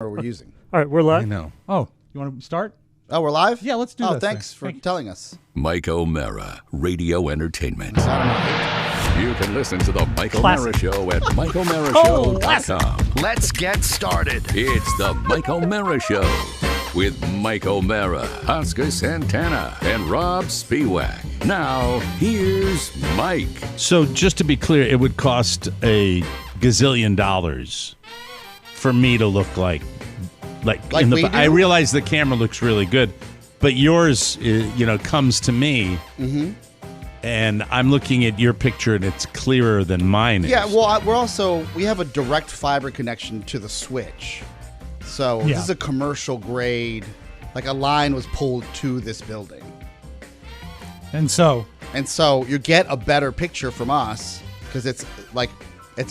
we're using. All right, we're live. I know. Oh, you want to start? Oh, we're live? Yeah, let's do this. this Thanks thing. for telling us. Mike O'Mara, Radio Entertainment. Dynamite. You can listen to the Mike Classic. O'Mara Show at MikeO'MaraShow.com. Classic. Let's get started. It's the Mike O'Mara Show with Mike O'Mara, Oscar Santana, and Robb Spiewak. Now, here's Mike. So just to be clear, it would cost a gazillion dollars for me to look like in we the. do? I realize the camera looks really good, but yours, comes to me, and I'm looking at your picture, and it's clearer than mine is. Yeah, well, we have a direct fiber connection to the switch. So Yeah. this is a commercial grade, like a line was pulled to this building. And so, you get a better picture from us because it's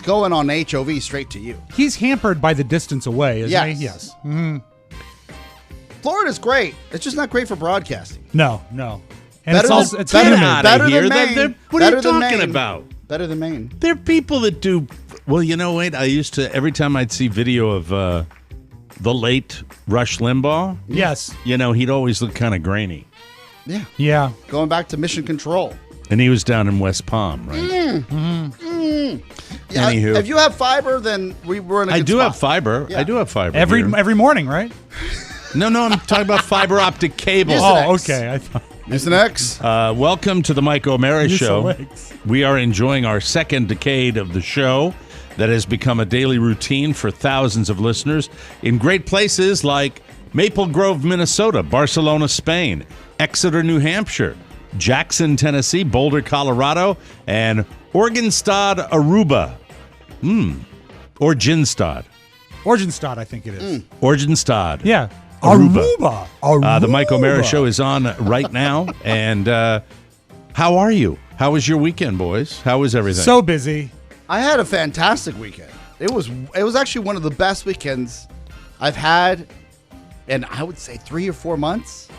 going on HOV straight to you. he's hampered by the distance away, isn't Yes. he? Yes. Florida's great. It's just not great for broadcasting. No. And Better it's than- also it's better humid. than- better here. than They're- Maine. they're- what Better are you than talking Maine. about? Better than Maine. There are people that do. Well, wait. I used to, every time I'd see video of the late Rush Limbaugh, Yes. he'd always look kind of grainy. Yeah. Yeah. Going back to Mission Control. And he was down in West Palm, right? Yeah, Anywho. if you have fiber, then we're in a I good do spot. have fiber. Yeah. I do have fiber. Every here. morning, right? No, I'm talking about fiber optic cable. Use Oh, X. okay. I thought Use an X. Welcome to the Mike O'Mara Use Show. the legs. We are enjoying our second decade of the show that has become a daily routine for thousands of listeners in great places like Maple Grove, Minnesota, Barcelona, Spain, Exeter, New Hampshire, Jackson, Tennessee, Boulder, Colorado, and Oregonstad, Aruba. Or Ginstad. Orgenstad, I think it is. Oregonstad. Yeah. Aruba. Aruba. The Mike O'Mara Show is on right now. And how are you? How was your weekend, boys? How was everything? So busy. I had a fantastic weekend. It was actually one of the best weekends I've had in, I would say, 3 or 4 months.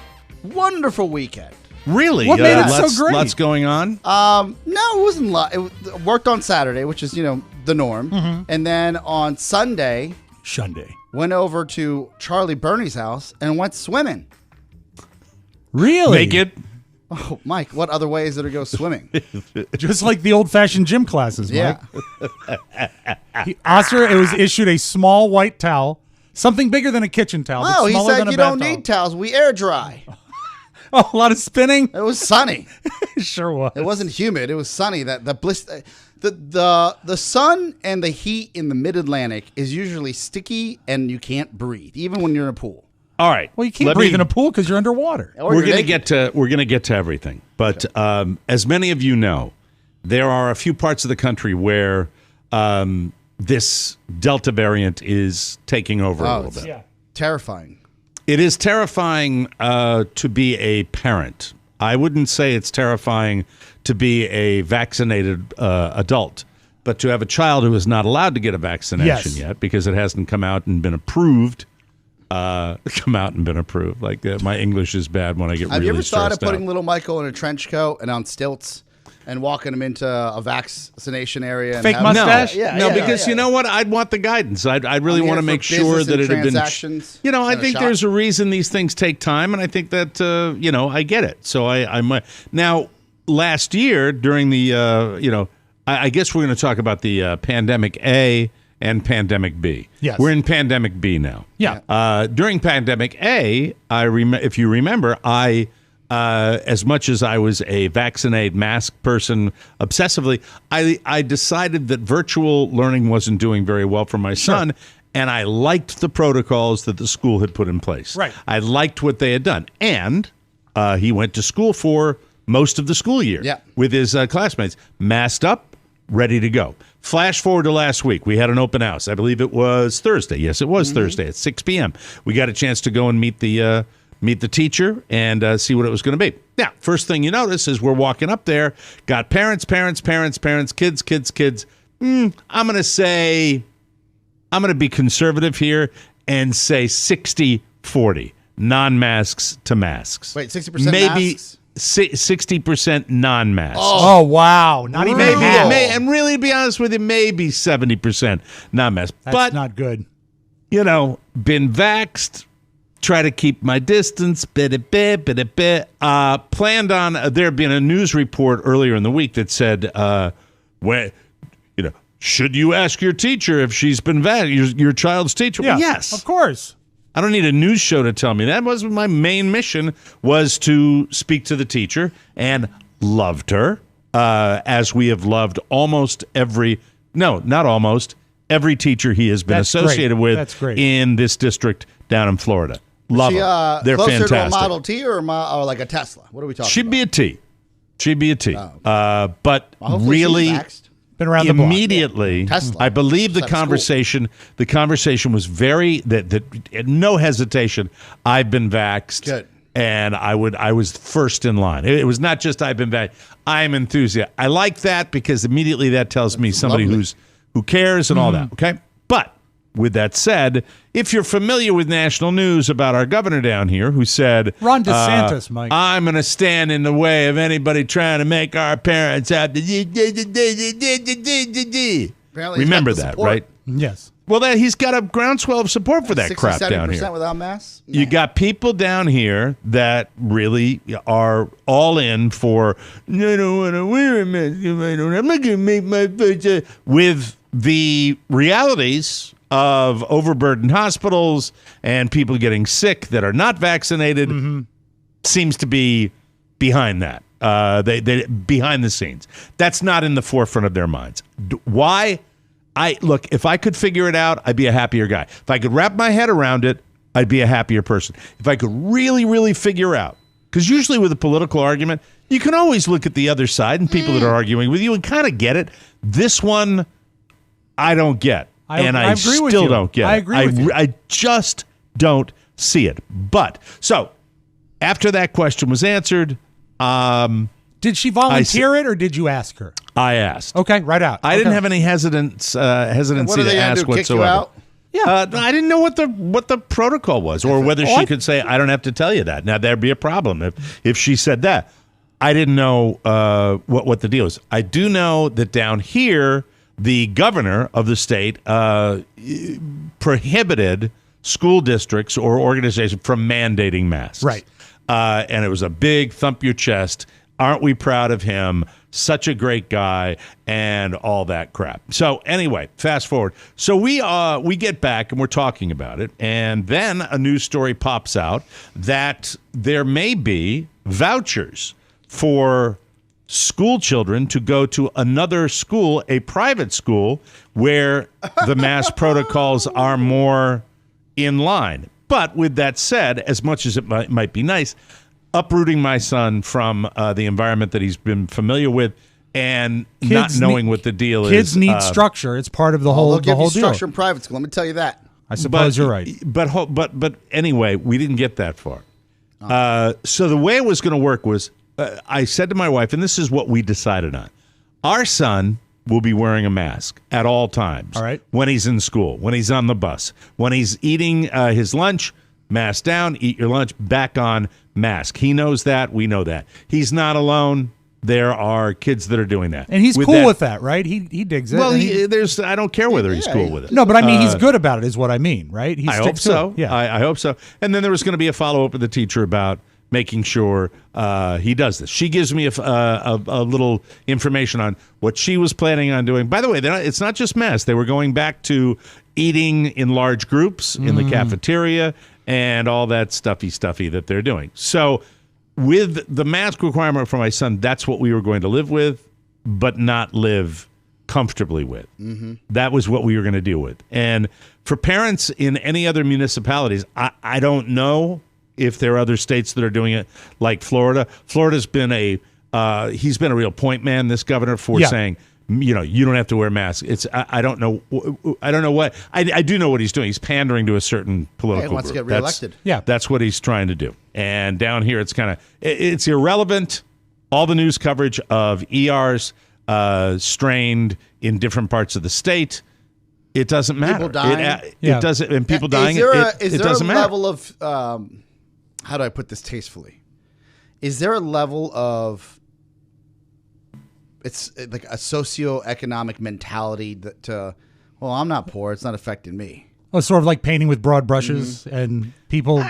Wonderful weekend. Really? What made it so lots, great? Lots going on? No, it wasn't a lot. It worked on Saturday, which is, the norm. And then on Sunday, Sunday. went over to Charlie Bernie's house and went swimming. Really? Naked? Oh, Mike, what other way is there to go swimming? Just like the old-fashioned gym classes, Mike. Yeah. Oscar, it was issued a small white towel, something bigger than a kitchen towel. but Oh, he smaller said than a you bath don't towel. need towels. We air dry. Oh, a lot of spinning. It was sunny. Sure was. It wasn't humid. It was sunny. The sun and the heat in the mid-Atlantic is usually sticky and you can't breathe, even when you're in a pool. All right. Well, you can't breathe in a pool because you're underwater. Or We're you're going to naked. get to everything. But as many of you know, there are a few parts of the country where this Delta variant is taking over a little it's bit. terrifying. It is terrifying to be a parent. I wouldn't say it's terrifying to be a vaccinated adult, but to have a child who is not allowed to get a vaccination yet because it hasn't come out and been approved. Like my English is bad when I get Have really you ever thought of stressed out. putting little Michael in a trench coat and on stilts and walking him into a vaccination area? And Fake having- mustache? No, because you know what? I'd want the guidance. I'd really I'm want to here make for sure business that and it had been. transactions I and a think shot. there's a reason these things take time, and I think that I get it. So I might now. Last year during the I guess we're going to talk about the pandemic A and pandemic B. Yes. We're in pandemic B now. Yeah. During pandemic A, if you remember, as much as I was a vaccinated mask person obsessively, I decided that virtual learning wasn't doing very well for my son, and I liked the protocols that the school had put in place. Right. I liked what they had done, and he went to school for most of the school year with his classmates, masked up, ready to go. Flash forward to last week. We had an open house. I believe it was Thursday. Yes, it was Thursday at 6 p.m. We got a chance to go and meet the teacher and see what it was going to be. Now, first thing you notice is we're walking up there, got parents, kids. I'm going to be conservative here and say 60-40, non-masks to masks. Wait, 60% Maybe masks? 60% non-masks. Oh, wow. Not even Maybe, half. yeah. And really, to be honest with you, maybe 70% non-masks. That's But not good. been vaxxed, try to keep my distance, planned on, there had been a news report earlier in the week that said, should you ask your teacher if she's been vaxxed, your child's teacher? Yeah, Well, yes. of course. I don't need a news show to tell me. That was my main mission, was to speak to the teacher, and loved her, as we have loved every teacher he has been That's associated great. with That's great. in this district down in Florida. Love them. They're closer fantastic. to a Model T or like a Tesla? What are we talking She'd about? be a T. She'd be a T. Oh. But Hopefully really, she's vaxxed. Been around the block. immediately, Tesla. I believe the Just out of conversation was very that no hesitation. I've been vaxxed. Good. And I was first in line. It was not just I've been vaxxed. I'm enthusiastic. I like that because immediately that tells me somebody lovely. who cares and all that. Okay, but with that said, if you're familiar with national news about our governor down here who said, Ron DeSantis, Mike. I'm going to stand in the way of anybody trying to make our parents happy. Apparently he's Remember got the that, support. right? Yes. Well, he's got a groundswell of support for that crap down 67% here. without masks? You got people down here that really are all in for, I don't want to wear a mask. I'm not going to make my face. With the realities of overburdened hospitals and people getting sick that are not vaccinated, seems to be behind that. They behind the scenes. That's not in the forefront of their minds. Why? Look, if I could figure it out, I'd be a happier guy. If I could wrap my head around it, I'd be a happier person. If I could really, really figure out, because usually with a political argument, you can always look at the other side and people that are arguing with you and kind of get it. This one, I don't get. I I agree with still you. don't get I it. agree with you. I just don't see it. But, so, after that question was answered, Did she volunteer it or did you ask her? I asked. Okay, right out. I didn't have any hesitancy What are to they going to ask do, kick you whatsoever. out? Yeah, I didn't know what the protocol was, or whether she could say, "I don't have to tell you that." Now there'd be a problem if she said that. I didn't know what the deal is. I do know that down here, the governor of the state prohibited school districts or organizations from mandating masks. Right. And it was a big thump your chest. Aren't we proud of him? Such a great guy, and all that crap. So anyway, fast forward. So we get back and we're talking about it, and then a news story pops out that there may be vouchers for school children to go to another school, a private school, where the mask protocols are more in line. But with that said, as much as it might be nice, uprooting my son from the environment that he's been familiar with and not knowing what the deal is. Kids need structure. It's part of the whole They'll give you deal. structure in private school. Let me tell you that. I suppose you're right. But anyway, we didn't get that far. So the way it was going to work was, I said to my wife, and this is what we decided on. Our son will be wearing a mask at all times. All right. When he's in school, when he's on the bus, when he's eating his lunch, mask down, eat your lunch, back on, mask. He knows that. We know that. He's not alone. There are kids that are doing that. And he's cool with that, right? He digs it. Well, I don't care whether he's cool with it. No, but I mean, he's good about it is what I mean, right? He I hope sticks to so. it. Yeah. I hope so. And then there was going to be a follow-up with the teacher about making sure he does this. She gives me a little information on what she was planning on doing. By the way, it's not just masks. They were going back to eating in large groups in the cafeteria and all that stuffy that they're doing. So with the mask requirement for my son, that's what we were going to live with, but not live comfortably with. That was what we were going to deal with. And for parents in any other municipalities, I don't know if there are other states that are doing it like Florida. Florida's been he's been a real point man, this governor, for saying, you don't have to wear masks. I don't know what I do know what he's doing. He's pandering to a certain political He wants group. to get reelected. That's what he's trying to do. And down here, it's irrelevant. All the news coverage of ERs strained in different parts of the state. It doesn't matter. People dying. It doesn't, and people dying. Is it there doesn't a matter. level of how do I put this tastefully? Is there a level of it's like a socioeconomic mentality that well, I'm not poor, it's not affecting me. Oh, sort of like painting with broad brushes and people.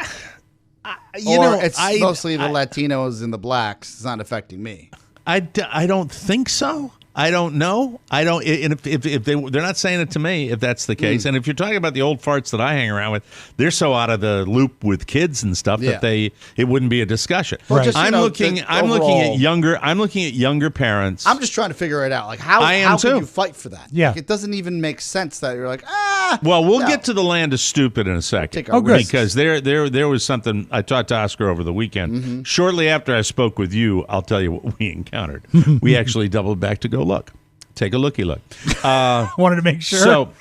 It's mostly the Latinos and the blacks. It's not affecting me. I don't think so. I don't know. I don't. And if they're not saying it to me, if that's the case, and if you're talking about the old farts that I hang around with, they're so out of the loop with kids and stuff that it wouldn't be a discussion. Well, just, I'm looking at younger parents. I'm just trying to figure it out. Like how can you fight for that? Yeah, like, it doesn't even make sense that you're like Well, we'll get to the land of stupid in a second. Because there was something I talked to Oscar over the weekend. Mm-hmm. Shortly after I spoke with you, I'll tell you what we encountered. We actually doubled back to go look. Take a looky look. Wanted to make sure. So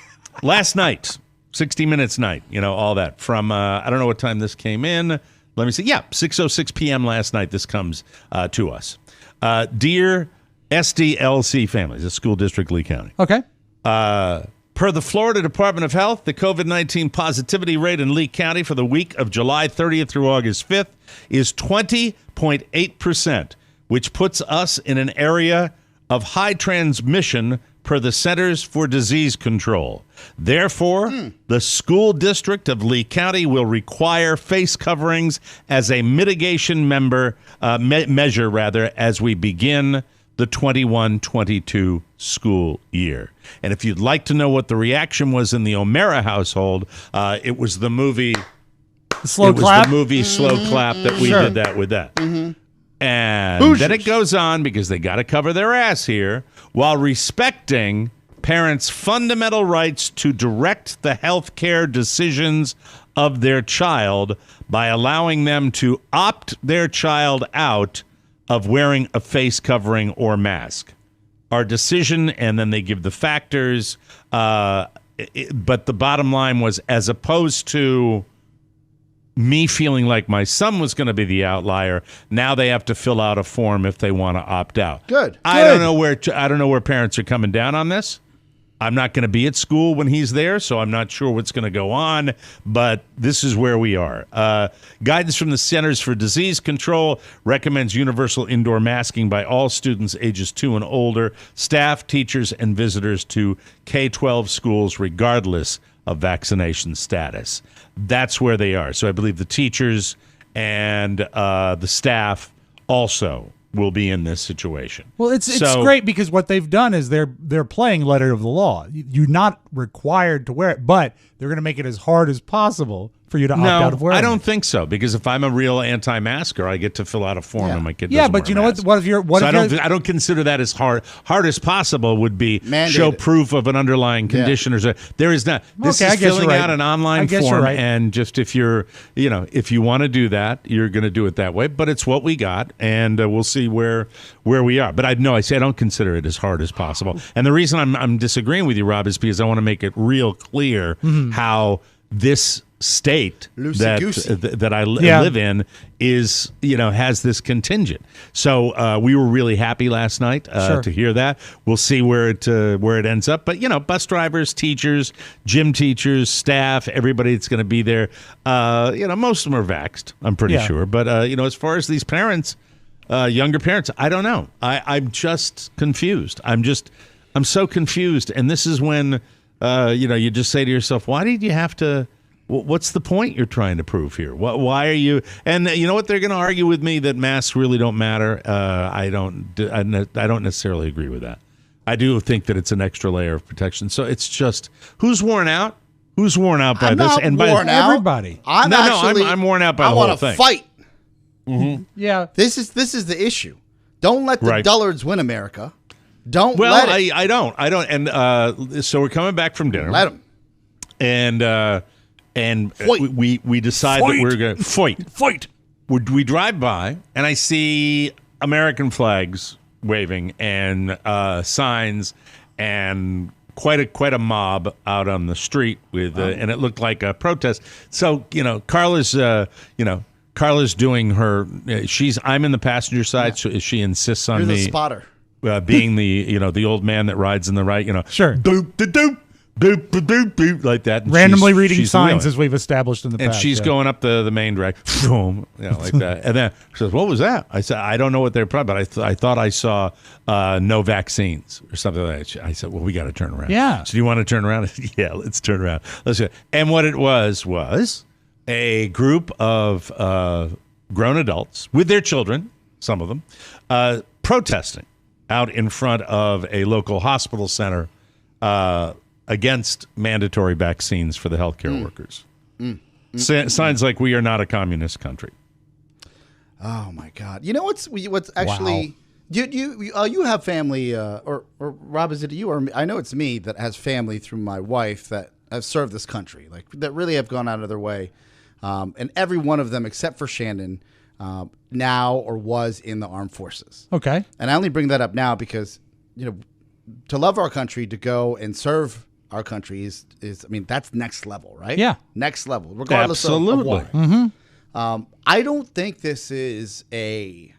last night, 60 Minutes night, all that from, I don't know what time this came in. Let me see. Yeah, 6:06 p.m. last night. This comes to us. Dear SDLC families, the school district, Lee County. Okay. Per the Florida Department of Health, the COVID-19 positivity rate in Lee County for the week of July 30th through August 5th is 20.8%, which puts us in an area of high transmission per the Centers for Disease Control. Therefore, the school district of Lee County will require face coverings as a mitigation measure as we begin the 21-22 school year. And if you'd like to know what the reaction was in the O'Mara household, it was the movie Slow Clap. The movie Slow Clap that we did that with that. Mm-hmm. And Hoosiers. Then it goes on, because they got to cover their ass here, while respecting parents' fundamental rights to direct the health care decisions of their child by allowing them to opt their child out of wearing a face covering or mask. Our decision, and then they give the factors, but the bottom line was, as opposed to me feeling like my son was going to be the outlier, now they have to fill out a form if they want to opt out. Good. I don't know where parents are coming down on this. I'm not going to be at school when he's there, so I'm not sure what's going to go on, but this is where we are. Guidance from the Centers for Disease Control recommends universal indoor masking by all students ages 2 and older, staff, teachers, and visitors to K-12 schools, regardless of vaccination status. That's where they are. So I believe the teachers and the staff also will be in this situation. Well, it's great, because what they've done is they're playing letter of the law. You're not required to wear it, but they're going to make it as hard as possible for you to opt out of wearing it. I don't think so, because if I'm a real anti-masker, I get to fill out a form and my kid doesn't Yeah, but wear you know mask. what if you're I don't consider that as hard as possible would be mandated. Show proof of an underlying condition or so. There is not. This is filling out an online form, and just if you're, if you want to do that, you're going to do it that way. But it's what we got, and we'll see where we are. But I don't consider it as hard as possible. And the reason I'm disagreeing with you, Rob, is because I want to make it real clear how this state that I live in is, has this contingent. So we were really happy last night to hear that. We'll see where it ends up. But, bus drivers, teachers, gym teachers, staff, everybody that's going to be there, most of them are vaxxed, I'm pretty sure. But, as far as these parents, younger parents, I don't know. I'm just confused. I'm so confused. And this is when, you just say to yourself, why did you have to... What's the point you're trying to prove here? Why are you? And you know what? They're going to argue with me that masks really don't matter. I don't necessarily agree with that. I do think that it's an extra layer of protection. So it's just, who's worn out? Who's worn out by this? And by everybody. I'm worn out by the whole thing. I want to fight. Mm-hmm. Yeah. This is the issue. Don't let the dullards win America. Don't. Well, let it. I don't. And so we're coming back from dinner. Let them. And we decide that we're going to fight. We drive by, and I see American flags waving and signs, and quite a mob out on the street with, and it looked like a protest. So Carla's doing her. I'm in the passenger side, so she insists on You're me the spotter. Being the the old man that rides in the right. Sure. Doop. boop, boop, boop, boop, like that. And Randomly reading she's signs, wheeling. as we've established in the And past. she's going up the main drag, boom, like that. And then she says, "What was that?" I said, "I don't know what they're probably, but I thought I saw no vaccines or something like that." I said, "Well, we got to turn around." Yeah. So do you want to turn around? I said, yeah, let's turn around. Let's go. And what it was a group of grown adults with their children, some of them, protesting out in front of a local hospital center against mandatory vaccines for the healthcare workers. Signs like we are not a communist country. Oh my God! You know what's actually? Wow. You have family, or Rob, is it you or me? I know it's me that has family through my wife that have served this country, like that really have gone out of their way, and every one of them except for Shannon now or was in the armed forces. Okay, and I only bring that up now because to love our country, to go and serve our country is I mean, that's next level, right? Yeah, next level, regardless of what. Mm-hmm. I don't think this is a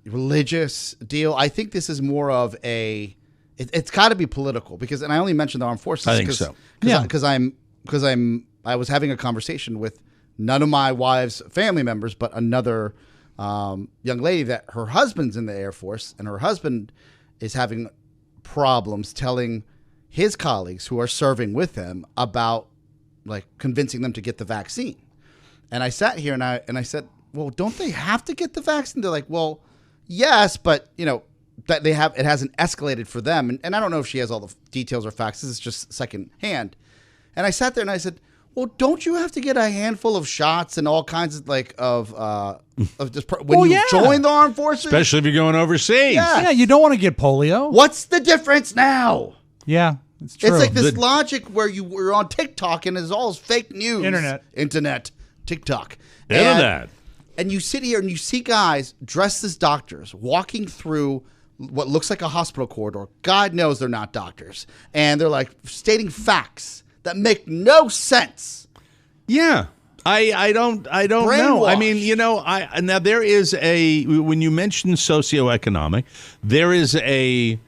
religious deal. I think this is more of it's got to be political because, and I only mentioned the armed forces. I think so. Because I was having a conversation with none of my wife's family members, but another young lady that her husband's in the Air Force, and her husband is having problems telling his colleagues who are serving with him about like convincing them to get the vaccine. And I sat here and I said, well, don't they have to get the vaccine? They're like, well, yes, but that they have, it hasn't escalated for them. And I don't know if she has all the details or facts. This is just second hand. And I sat there and I said, well, don't you have to get a handful of shots and all kinds of of just when you join the armed forces? Especially if you're going overseas. Yeah, you don't want to get polio. What's the difference now? Yeah, it's true. It's like this logic where you're on TikTok and it's all fake news. Internet, TikTok. And you sit here and you see guys dressed as doctors walking through what looks like a hospital corridor. God knows they're not doctors. And they're like stating facts that make no sense. Yeah. I don't know. I mean, now there is when you mention socioeconomic, there is a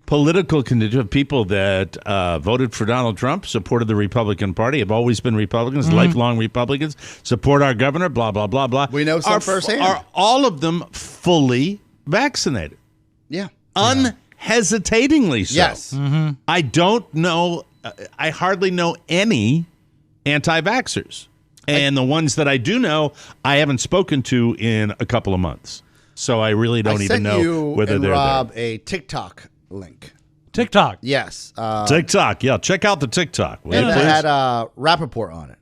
political contingent of people that voted for Donald Trump, supported the Republican Party, have always been Republicans, lifelong Republicans, support our governor, blah, blah, blah, blah. We know some firsthand. Are all of them fully vaccinated? Yeah. Unhesitatingly so. Yes. Mm-hmm. I don't know. I hardly know any anti-vaxxers. And the ones that I do know, I haven't spoken to in a couple of months. So I really don't even know whether they're Robb there. a TikTok link. TikTok. Yes. TikTok. Yeah, check out the TikTok. And it had Rappaport on it.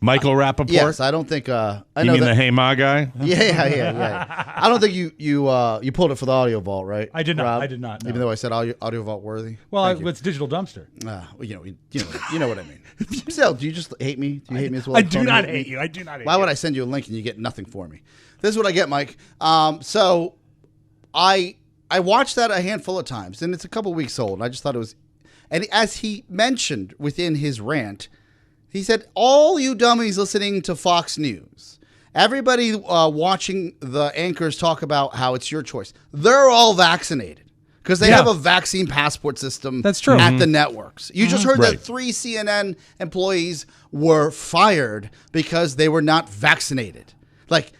Michael Rappaport? Yes, I don't think... I you know mean the Hey Ma guy? Yeah. I don't think you pulled it for the audio vault, right? I did not. Rob? I did not. No. Even though I said audio vault worthy. Well, it's digital dumpster. Well, you know what I mean. Still, do you just hate me? Do you hate me as well? I do not hate you. I do not hate you. Why would I send you a link and you get nothing for me? This is what I get, Mike. So I watched that a handful of times, and it's a couple weeks old. And I just thought it was, and as he mentioned within his rant, he said, all you dummies listening to Fox News, everybody watching the anchors talk about how it's your choice, they're all vaccinated because they have a vaccine passport system. That's true. At the networks. You just heard that 3 CNN employees were fired because they were not vaccinated. Like,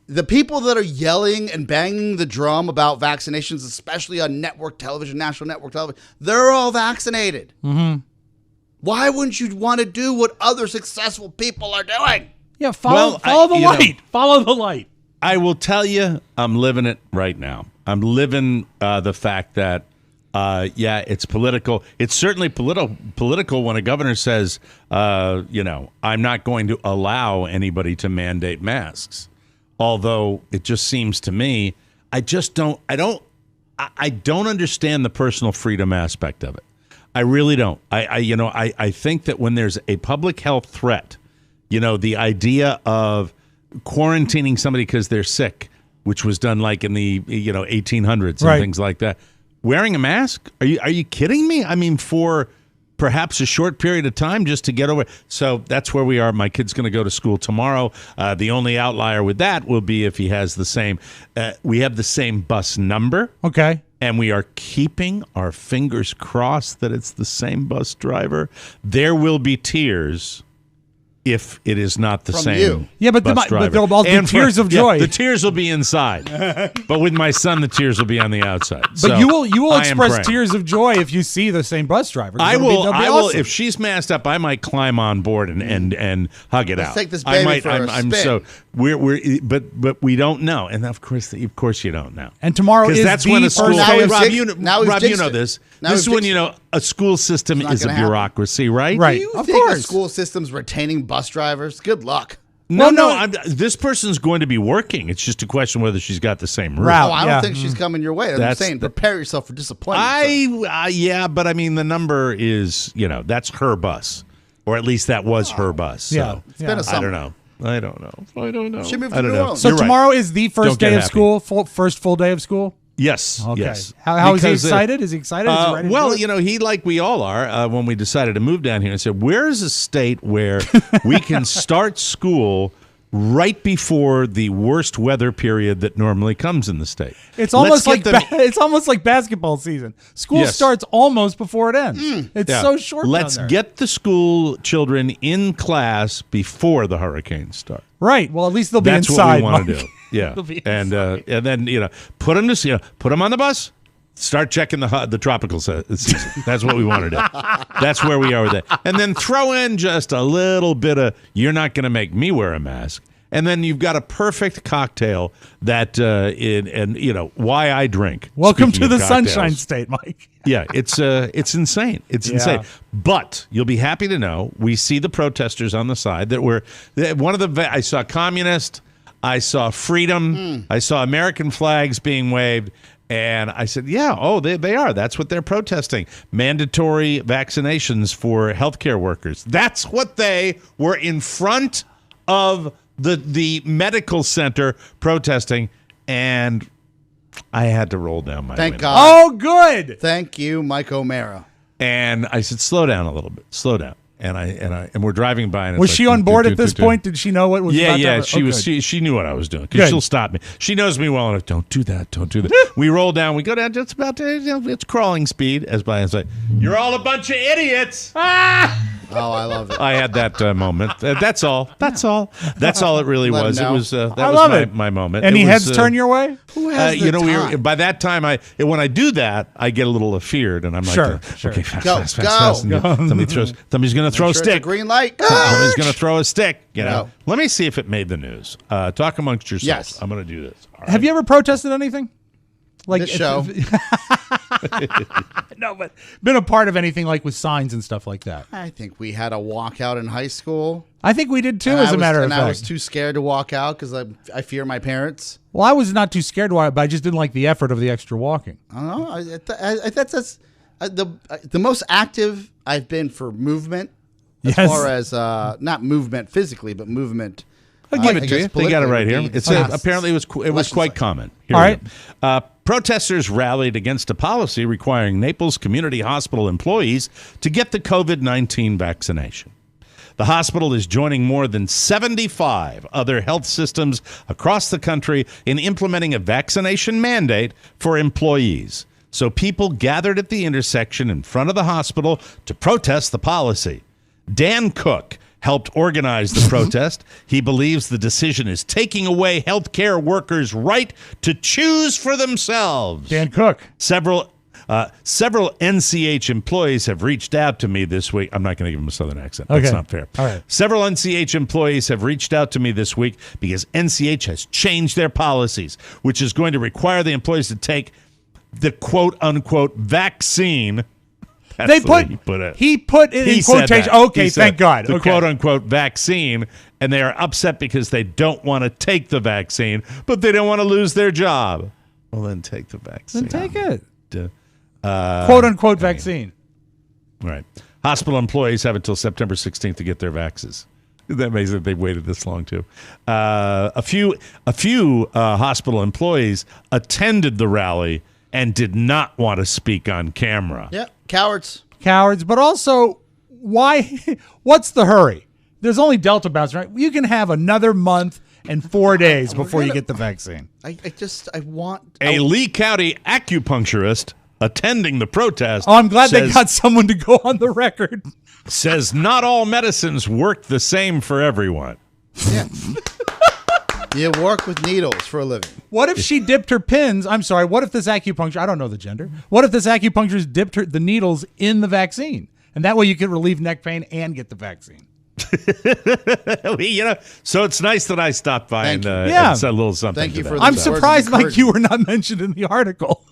the people that are yelling and banging the drum about vaccinations, especially on network television, national network television, they're all vaccinated. Mm-hmm. Why wouldn't you want to do what other successful people are doing? Yeah, follow the light. Follow the light. I will tell you, I'm living it right now. I'm living the fact that, it's political. It's certainly political when a governor says, I'm not going to allow anybody to mandate masks. Although it just seems to me, I don't understand the personal freedom aspect of it. I really don't. I think that when there's a public health threat, the idea of quarantining somebody because they're sick, which was done like in the 1800s and things like that. Wearing a mask? Are you kidding me? I mean, for perhaps a short period of time just to get over it. So that's where we are. My kid's going to go to school tomorrow. The only outlier with that will be if he has the same. We have the same bus number. Okay. and we are keeping our fingers crossed that it's the same bus driver, there will be tears if it is not the same you. Yeah, but there'll all be tears of joy. The tears will be inside. But with my son, the tears will be on the outside. But So you will I am express praying. tears of joy if you see the same bus driver. I will. That'll be I will. awesome. If she's masked up, I might climb on board and hug it Let's out. take this I baby might. for a I'm spin. so but we don't know, and of course you don't know. And tomorrow is that's the when a first school. Now day of we've Rob, jinxed- you know, now we've Rob, you jinxed know it. this. Now This is we've when jinxed a school system not is a gonna happen. bureaucracy, right? Right. You Of think course. a school system's retaining bus drivers? Good luck. No. This person's going to be working. It's just a question whether she's got the same route. Route. Oh, I Yeah. don't think she's coming your way. I'm That's saying the- prepare yourself for disappointment. Yeah, but I mean the number is that's her bus, or at least that was her bus. So Yeah. It's been a I summer. don't know. She moved I to don't New know. Orleans. So You're right. tomorrow is the first Don't get day of happy. school, first full day of school? Yes. Okay. Yes. How is he Because, excited? Is he excited? Is he ready to well, do it? he, like we all are, when we decided to move down here, and said, where is a state where we can start school right before the worst weather period that normally comes in the state? It's Let's almost like get them- it's almost like basketball season. School Yes. starts almost before it ends. It's Yeah. so short. Let's down there. get the school children in class before the hurricanes start. right. Well, at least they'll That's be inside. what we want to Mike. do. Yeah, They'll be and then put them on the bus. Start checking the tropical season. That's what we want to do. That's where we are with it. And then throw in just a little bit of you're not going to make me wear a mask. And then you've got a perfect cocktail that why I drink. Welcome Speaking to of the cocktails. Sunshine State, Mike. Yeah, it's insane. It's insane. But you'll be happy to know we see the protesters on the side I saw communist, I saw freedom, I saw American flags being waved, and I said, yeah, they are. That's what they're protesting. Mandatory vaccinations for healthcare workers. That's what they were in front of the medical center protesting, and I had to roll down my Thank window. God. Oh, good. Thank you, Mike O'Mara. And I said, slow down a little bit. Slow down. And we're driving by. And it's Was like, she on board at this do. point? Did she know what was about to happen? She Oh, was. good. She knew what I was doing because Good. she'll stop me. She knows me well enough. Don't do that. Don't do that. We roll down. We go down just about to. It's crawling speed. As by and say, you're all a bunch of idiots. Oh, I love it. I had that moment. That's all. That's all. That's all it really Let him was. It know. was. That I was love it. my moment. Any It was, heads turn your way? Who has the time? by that time, when I do that, I get a little afeared, and I'm like, Sure. okay, fast, Go, fast, go. fast. And somebody's going to throw a Sure, it's a stick. green light. Somebody's going to throw a stick. No. Let me see if it made the news. Talk amongst yourselves. Yes. I'm going to do this. All right. Have you ever protested anything? Like This show. No, but been a part of anything like with signs and stuff like that. I think we had a walkout in high school. I think we did too, And as I a was- matter of and I was fact. too scared to walk out because I fear my parents. Well, I was not too scared to walk, but I just didn't like the effort of the extra walking. I don't know. That's the most active I've been for movement. As Yes. far as not movement physically, but movement. I'll give I it to guess you. They got it politically right would here. be It's fast. apparently it was Election quite cycle. common. Here All we right. go. Protesters rallied against a policy requiring Naples Community Hospital employees to get the COVID-19 vaccination. The hospital is joining more than 75 other health systems across the country in implementing a vaccination mandate for employees. So people gathered at the intersection in front of the hospital to protest the policy. Dan Cook helped organize the protest. He believes the decision is taking away healthcare workers' right to choose for themselves. Dan Cook. Several NCH employees have reached out to me this week. I'm not going to give them a Southern accent. That's Okay. not fair. All right. Several NCH employees have reached out to me this week because NCH has changed their policies, which is going to require the employees to take the quote-unquote vaccine. That's They the way put he he put it in said quotation. that. Okay, He said thank God. The Okay. quote-unquote vaccine, and they are upset because they don't want to take the vaccine, but they don't want to lose their job. Well, then take the vaccine. Then take it. Uh, Quote unquote vaccine. Right. Hospital employees have until September 16th to get their vaxes. Isn't that amazing that they've waited this long, too? A few hospital employees attended the rally and did not want to speak on camera. Yeah, cowards. Cowards, but also, why? What's the hurry? There's only Delta bouncing, right? You can have another month and 4 days before you get the vaccine. I want a Lee County acupuncturist attending the protest. Oh, I'm glad they got someone to go on the record. Says not all medicines work the same for everyone. Yeah. You work with needles for a living. What if she dipped her pins? I'm sorry. What if this acupuncture? I don't know the gender. What if this acupuncturist dipped the needles in the vaccine, and that way you could relieve neck pain and get the vaccine? So it's nice that I stopped by and said a little something. Thank you for. I'm surprised, Mike, you were not mentioned in the article.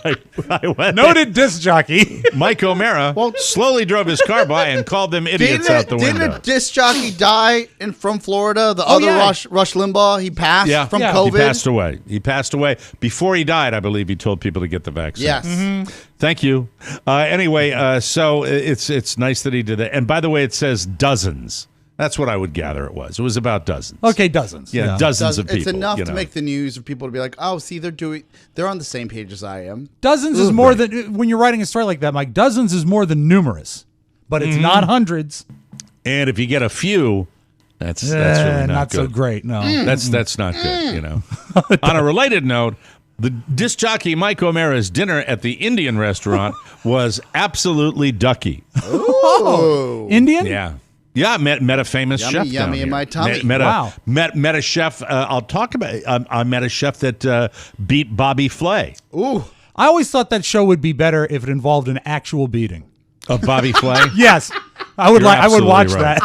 Right. Noted disc jockey. Mike O'Mara slowly drove his car by and called them idiots out the window. Didn't a disc jockey die from Florida? The other Rush Limbaugh, he passed from COVID. He passed away. Before he died, I believe he told people to get the vaccine. Yes. Mm-hmm. Thank you. Anyway, so it's nice that he did that. And by the way, it says dozens. That's what I would gather it was. It was about dozens. Okay, dozens. Yeah, dozens of people. It's enough to make the news for people to be like, oh, see, they're on the same page as I am. Dozens is more than, when you're writing a story like that, Mike, dozens is more than numerous, but it's not hundreds. And if you get a few, that's really not good. So great. No, that's not good. On a related note, the disc jockey Mike O'Mara's dinner at the Indian restaurant was absolutely ducky. Oh, Indian? Yeah. Yeah, met a famous chef. Yummy in my tummy. Met a chef. I'll talk about it. I met a chef that beat Bobby Flay. Ooh. I always thought that show would be better if it involved an actual beating. Of Bobby Flay? Yes. I would watch that.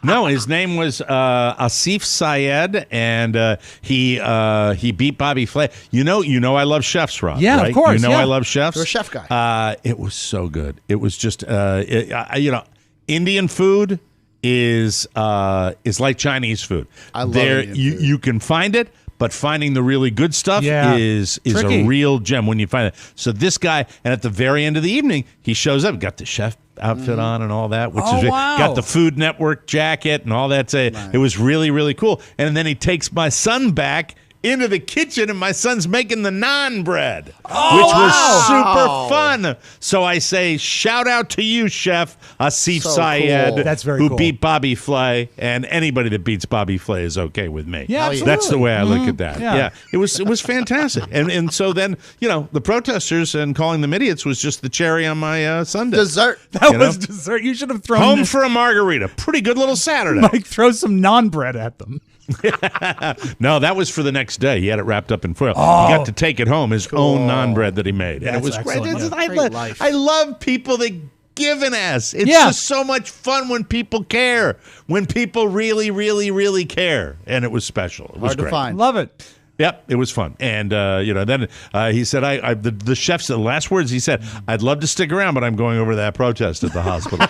No, his name was Asif Syed, and he beat Bobby Flay. You know I love chefs, Rob. Yeah, right? of course. I love chefs. You're a chef guy. It was so good. It was just Indian food is like Chinese food. I love Indian food. You can find it, but finding the really good stuff is tricky. a real gem when you find it. So this guy, and at the very end of the evening, he shows up, got the chef outfit on and all that, which got the Food Network jacket and all that. It was really, really cool. And then he takes my son back into the kitchen, and my son's making the naan bread, which was super fun. So I say, shout out to you, Chef Asif Syed, cool. That's very who cool. beat Bobby Flay, and anybody that beats Bobby Flay is okay with me. Yeah, absolutely. That's the way I look at that. Yeah. Yeah, it was fantastic. and so then, the protesters and calling them idiots was just the cherry on my sundae. Dessert. That was dessert. You should have thrown Home for a margarita. Pretty good little Saturday. Mike, throw some naan bread at them. No, that was for the next day. He had it wrapped up in foil. He got to take it home, his own naan bread that he made. And it was great. I love people that give an ass. It's just so much fun when people care, when people really, really, really care. And it was special. It was Hard to great. find. Love it. Yep, it was fun. And, then he said, the chef said, the last words he said, I'd love to stick around, but I'm going over to that protest at the hospital.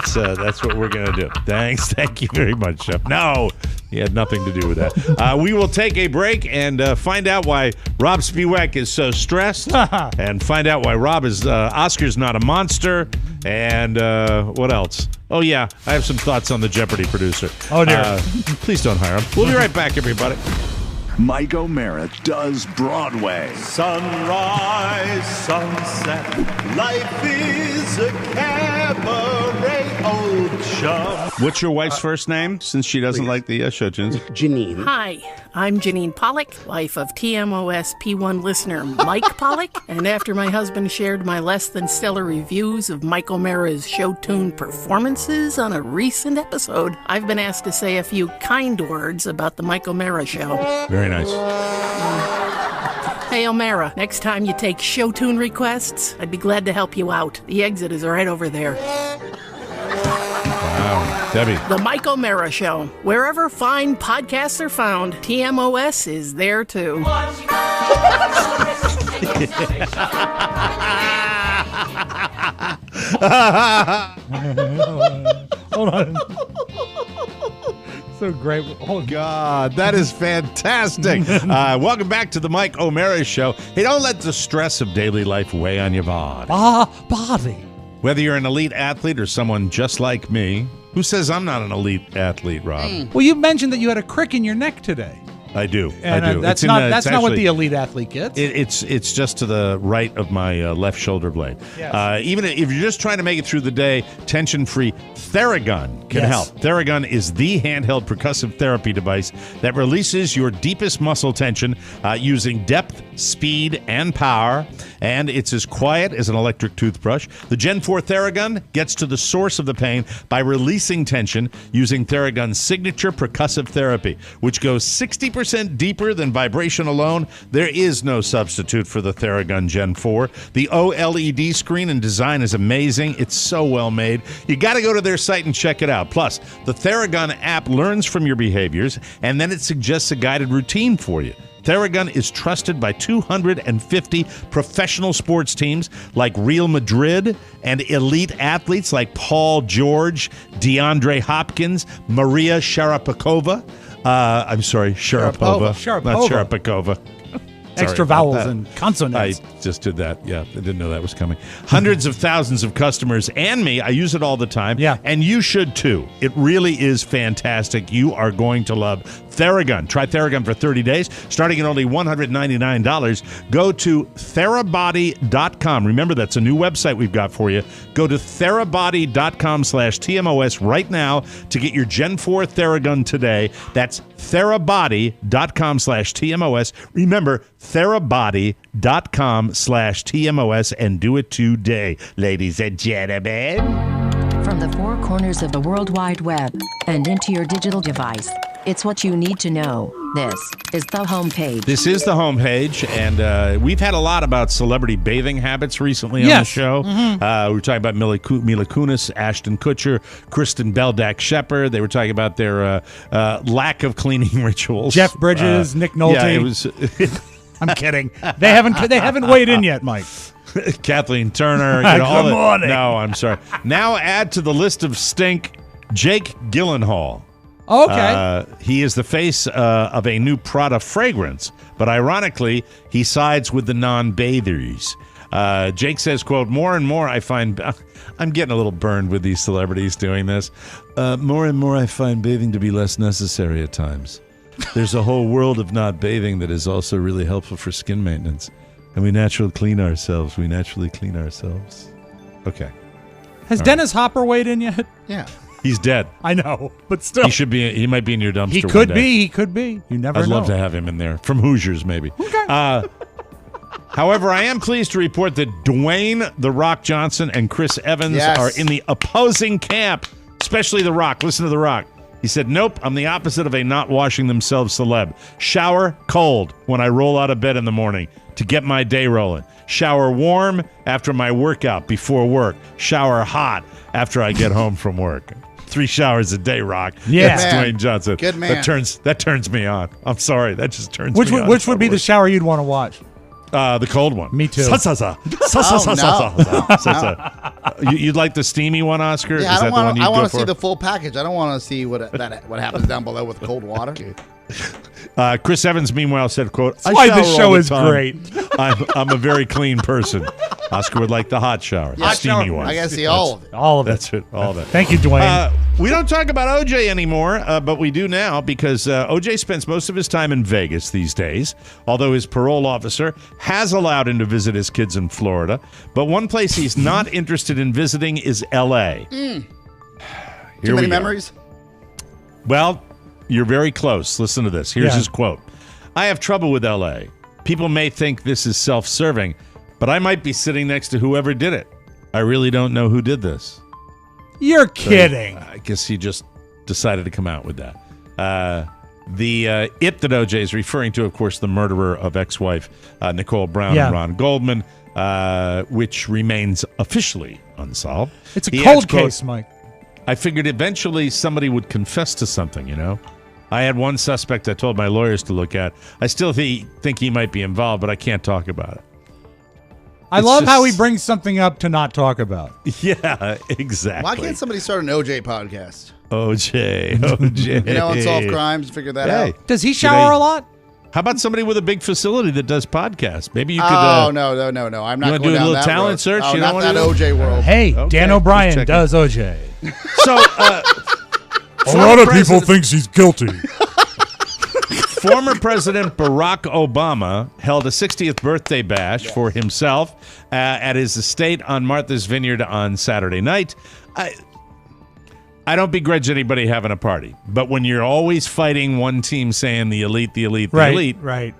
So that's what we're going to do. Thanks. Thank you very much, Chef. No, he had nothing to do with that. We will take a break and find out why Robb Spiewak is so stressed and find out why Oscar's not a monster. And what else? Oh, yeah, I have some thoughts on the Jeopardy producer. Oh, dear. Please don't hire him. We'll be right back, everybody. Mike O'Mara does Broadway. Sunrise, sunset, life is a cabaret, old chum. What's your wife's first name, since she doesn't like the show tunes? Janine. Hi, I'm Janine Pollock, wife of TMOS P1 listener Mike Pollock. And after my husband shared my less than stellar reviews of Mike O'Mara's show tune performances on a recent episode, I've been asked to say a few kind words about the Mike O'Mara show. Very nice. Hey, O'Mara, next time you take show tune requests, I'd be glad to help you out. The exit is right over there. Wow. Debbie. The Mike O'Mara Show. Wherever fine podcasts are found, TMOS is there too. Hold on. So great. Oh, God, that is fantastic. Welcome back to the Mike O'Mara Show. Hey, don't let the stress of daily life weigh on your body. Whether you're an elite athlete or someone just like me, who says I'm not an elite athlete, Rob? Well, you mentioned that you had a crick in your neck today. I do. And I do. that's not what the elite athlete gets. It's just to the right of my left shoulder blade. Yes. Even if you're just trying to make it through the day, tension-free Theragun can help. Theragun is the handheld percussive therapy device that releases your deepest muscle tension using depth, speed, and power. And it's as quiet as an electric toothbrush. The Gen 4 Theragun gets to the source of the pain by releasing tension using Theragun's signature percussive therapy, which goes 60% deeper than vibration alone. There is no substitute for the Theragun Gen 4. The OLED screen and design is amazing. It's so well made. You got to go to their site and check it out. Plus, the Theragun app learns from your behaviors, and then it suggests a guided routine for you. Theragun is trusted by 250 professional sports teams like Real Madrid and elite athletes like Paul George, DeAndre Hopkins, Maria Sharapova. I'm sorry, Sharapova. Not Sharapova. Extra vowels and consonants. I just did that. Yeah, I didn't know that was coming. Hundreds of thousands of customers and me. I use it all the time. Yeah. And you should too. It really is fantastic. You are going to love Theragun. Try Theragun for 30 days, starting at only $199. Go to therabody.com. Remember, that's a new website we've got for you. Go to therabody.com/TMOS right now to get your Gen 4 Theragun today. That's therabody.com/TMOS. Remember, therabody.com/TMOS and do it today, ladies and gentlemen. From the four corners of the World Wide Web and into your digital device, it's what you need to know. This is the homepage. This is the homepage, and we've had a lot about celebrity bathing habits recently on the show. We were talking about Mila Kunis, Ashton Kutcher, Kristen Beldak-Shepard. They were talking about their lack of cleaning rituals. Jeff Bridges, Nick Nolte. Yeah, it was. I'm kidding. They haven't weighed in yet, Mike. Kathleen Turner. Good morning. No, I'm sorry. Now add to the list of stink Jake Gyllenhaal. Okay. He is the face of a new Prada fragrance, but ironically, he sides with the non-bathers. Jake says, quote, more and more I find... I'm getting a little burned with these celebrities doing this. More and more I find bathing to be less necessary at times. There's a whole world of not bathing that is also really helpful for skin maintenance. And we naturally clean ourselves. Okay. Has Dennis Hopper weighed in yet? Yeah. He's dead. I know, but still. He might be in your dumpster. He could be. You never know. I'd love to have him in there. From Hoosiers, maybe. Okay. However, I am pleased to report that Dwayne "The Rock" Johnson and Chris Evans are in the opposing camp, especially The Rock. Listen to The Rock. He said, nope, I'm the opposite of a not washing themselves celeb. Shower cold when I roll out of bed in the morning to get my day rolling. Shower warm after my workout before work. Shower hot after I get home from work. 3 showers a day, Rock. Yeah. That's Dwayne Johnson. Good man. That turns me on. I'm sorry. That just turns me on. Which would be the shower you'd want to watch? The cold one. Me too. You'd like the steamy one, Oscar? Yeah, Is that the one you'd I want go to see for? the full package. I don't want to see what happens down below with cold water. Chris Evans, meanwhile, said, quote, That's why this show is great. I'm a very clean person. Oscar would like the hot shower, the steamy one. I got to see all of it. All of it. That's it. All of it. Thank you, Dwayne. We don't talk about OJ anymore, but we do now because OJ spends most of his time in Vegas these days, although his parole officer has allowed him to visit his kids in Florida. But one place he's not interested in visiting is L.A. Too many memories? Well, you're very close. Listen to this. Here's his quote. I have trouble with L.A. People may think this is self-serving, but I might be sitting next to whoever did it. I really don't know who did this. You're kidding. I guess he just decided to come out with that. It that OJ is referring to, of course, the murderer of ex-wife Nicole Brown and Ron Goldman, which remains officially unsolved. It's a cold case, Mike. I figured eventually somebody would confess to something, you know? I had one suspect I told my lawyers to look at. I still think he might be involved, but I can't talk about it. I love how he brings something up to not talk about. Yeah, exactly. Why can't somebody start an OJ podcast? OJ. You know, unsolved crimes, figure that out. Does he shower a lot? How about somebody with a big facility that does podcasts? Maybe you could. No. I'm not you going do a down little that talent road. search? Oh, You not don't that wanna do- OJ world. Hey, Okay, Dan O'Brien does OJ. So, a lot of people think she's guilty. Former President Barack Obama held a 60th birthday bash for himself at his estate on Martha's Vineyard on Saturday night. I don't begrudge anybody having a party, but when you're always fighting one team saying the elite, the elite, the elite. Right.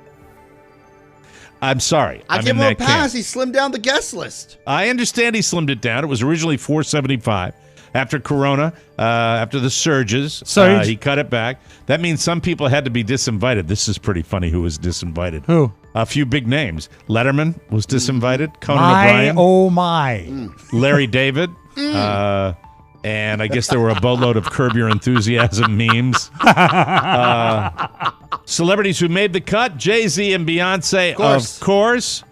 I'm sorry. I give him a pass. He slimmed down the guest list. I understand he slimmed it down. It was originally 475. After Corona, after the surges, he cut it back. That means some people had to be disinvited. This is pretty funny who was disinvited. Who? A few big names. Letterman was disinvited. Conan O'Brien. Oh, my. Larry David. And I guess there were a boatload of Curb Your Enthusiasm memes. Celebrities who made the cut, Jay-Z and Beyonce, of course.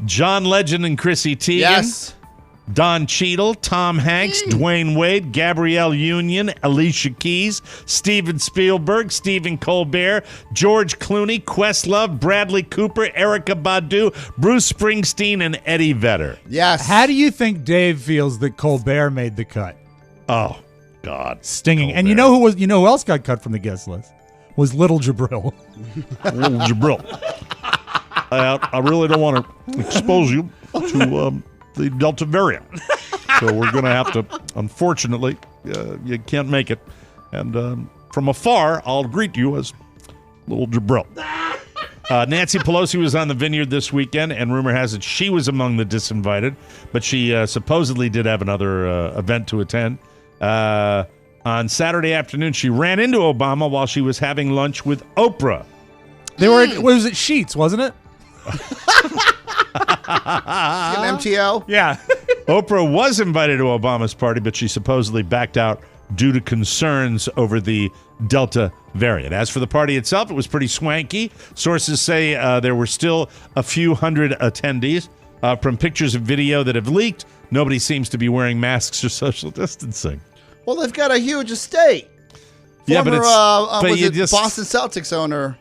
John Legend and Chrissy Teigen. Yes. Don Cheadle, Tom Hanks, Dwayne Wade, Gabrielle Union, Alicia Keys, Steven Spielberg, Stephen Colbert, George Clooney, Questlove, Bradley Cooper, Erykah Badu, Bruce Springsteen, and Eddie Vedder. Yes. How do you think Dave feels that Colbert made the cut? Oh, God. Stinging. Colbert. And you know who else got cut from the guest list? Was Little Jabril. Little Jabril. I really don't want to expose you to the Delta variant. So we're going to have to, unfortunately, you can't make it. And from afar, I'll greet you as Little Jabril. Nancy Pelosi was on the Vineyard this weekend, and rumor has it she was among the disinvited, but she supposedly did have another event to attend. On Saturday afternoon, she ran into Obama while she was having lunch with Oprah. They were was it Sheets, wasn't it? An MTL? Yeah. Oprah was invited to Obama's party, but she supposedly backed out due to concerns over the Delta variant. As for the party itself, it was pretty swanky. Sources say there were still a few hundred attendees. From pictures and video that have leaked, nobody seems to be wearing masks or social distancing. Well, they've got a huge estate. Yeah, but Former Boston Celtics owner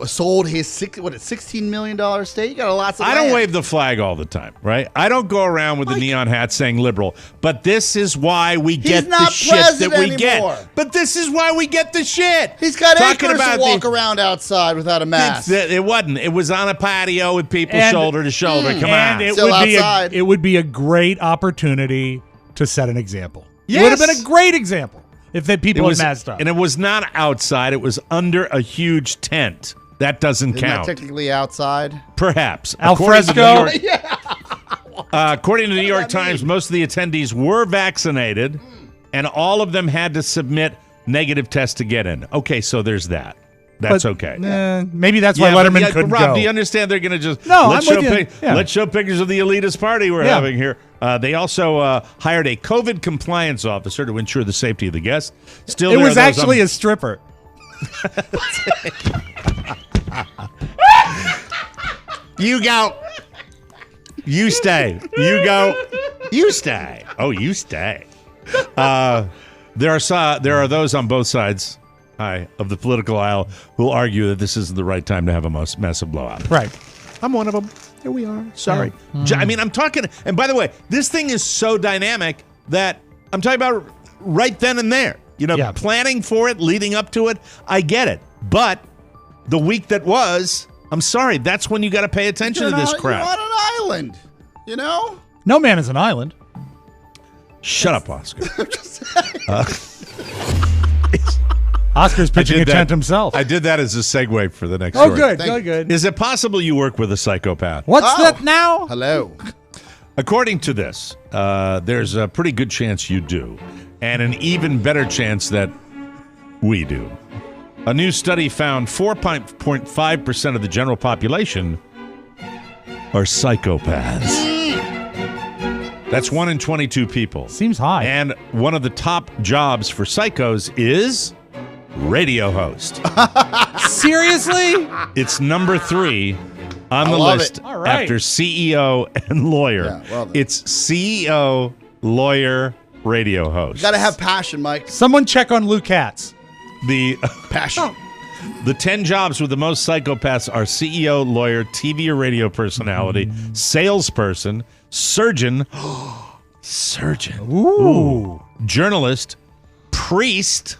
sold his $16 million estate. You got lots of I land. don't wave the flag all the time, right? I don't go around with the neon hat saying liberal, but this is why we get the shit that we get. But this is why we get the shit. He's got acres to walk around outside without a mask. It wasn't. It was on a patio with people shoulder to shoulder. Come on. It would be a great opportunity to set an example. Yes. It would have been a great example if the people had masked up. And it was not outside. It was under a huge tent. That doesn't count. That technically outside? Perhaps. Al fresco? According to the New York Times, most of the attendees were vaccinated, and all of them had to submit negative tests to get in. Okay, so there's that. That's okay. Maybe that's why Letterman couldn't Rob, go. do you understand they're going to just let's show pictures of the elitist party we're having here. They also hired a COVID compliance officer to ensure the safety of the guests. Still, it was actually a stripper. You go. You stay. You go. You stay. Oh, you stay. There are those on both sides of the political aisle who argue that this isn't the right time to have a massive blowout. Right. I'm one of them. Here we are. Sorry. I mean, I'm talking. And by the way, this thing is so dynamic that I'm talking about right then and there. Planning for it, leading up to it. I get it. But the week that was, I'm sorry, that's when you got to pay attention to this crap. You're on an island, No man is an island. Shut up, Oscar. Oscar's pitching a tent himself. I did that as a segue for the next story. Oh, good. Is it possible you work with a psychopath? What's that now? Hello. According to this, there's a pretty good chance you do, and an even better chance that we do. A new study found 4.5% of the general population are psychopaths. That's 1 in 22 people. Seems high. And one of the top jobs for psychos is radio host. Seriously? It's number 3 on the list after CEO and lawyer. Yeah, it's CEO, lawyer, radio host. You got to have passion, Mike. Someone check on Lou Katz. The passion. The 10 jobs with the most psychopaths are CEO, lawyer, TV or radio personality, salesperson, surgeon, Ooh. journalist, priest,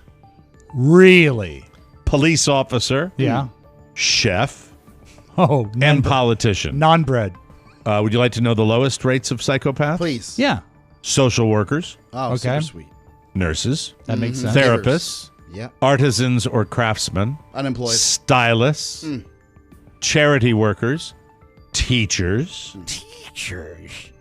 really, police officer, chef, and politician. Non-bred. Would you like to know the lowest rates of psychopaths? Please. Yeah. Social workers. Oh, super sweet. Nurses. That makes sense. Therapists. Yeah. Artisans or craftsmen. Unemployed. Stylists. Charity workers. Teachers.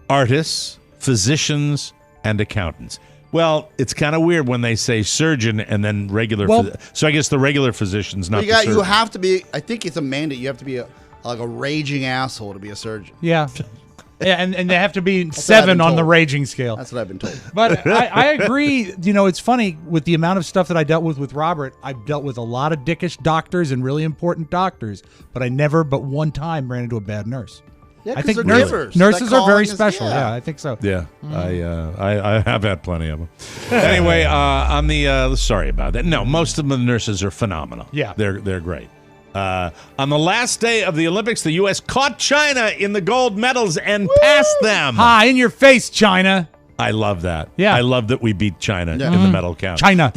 Artists. Physicians. And accountants. Well, it's kind of weird when they say surgeon and then regular. So I guess the regular physician's not. You have to be. I think it's a mandate. You have to be like a raging asshole to be a surgeon. Yeah. Yeah, and they have to be 7 on the raging scale. That's what I've been told. But I agree. You know, it's funny with the amount of stuff that I dealt with Robert. I've dealt with a lot of dickish doctors and really important doctors, but I never, but one time, ran into a bad nurse. Yeah, I think they're nurses are very special. Yeah, I think so. Yeah, I have had plenty of them. Anyway, on the sorry about that. No, most of the nurses are phenomenal. Yeah, they're great. On the last day of the Olympics, the U.S. caught China in the gold medals and passed them. Ha! In your face, China. I love that. Yeah, I love that we beat China in the medal count. China.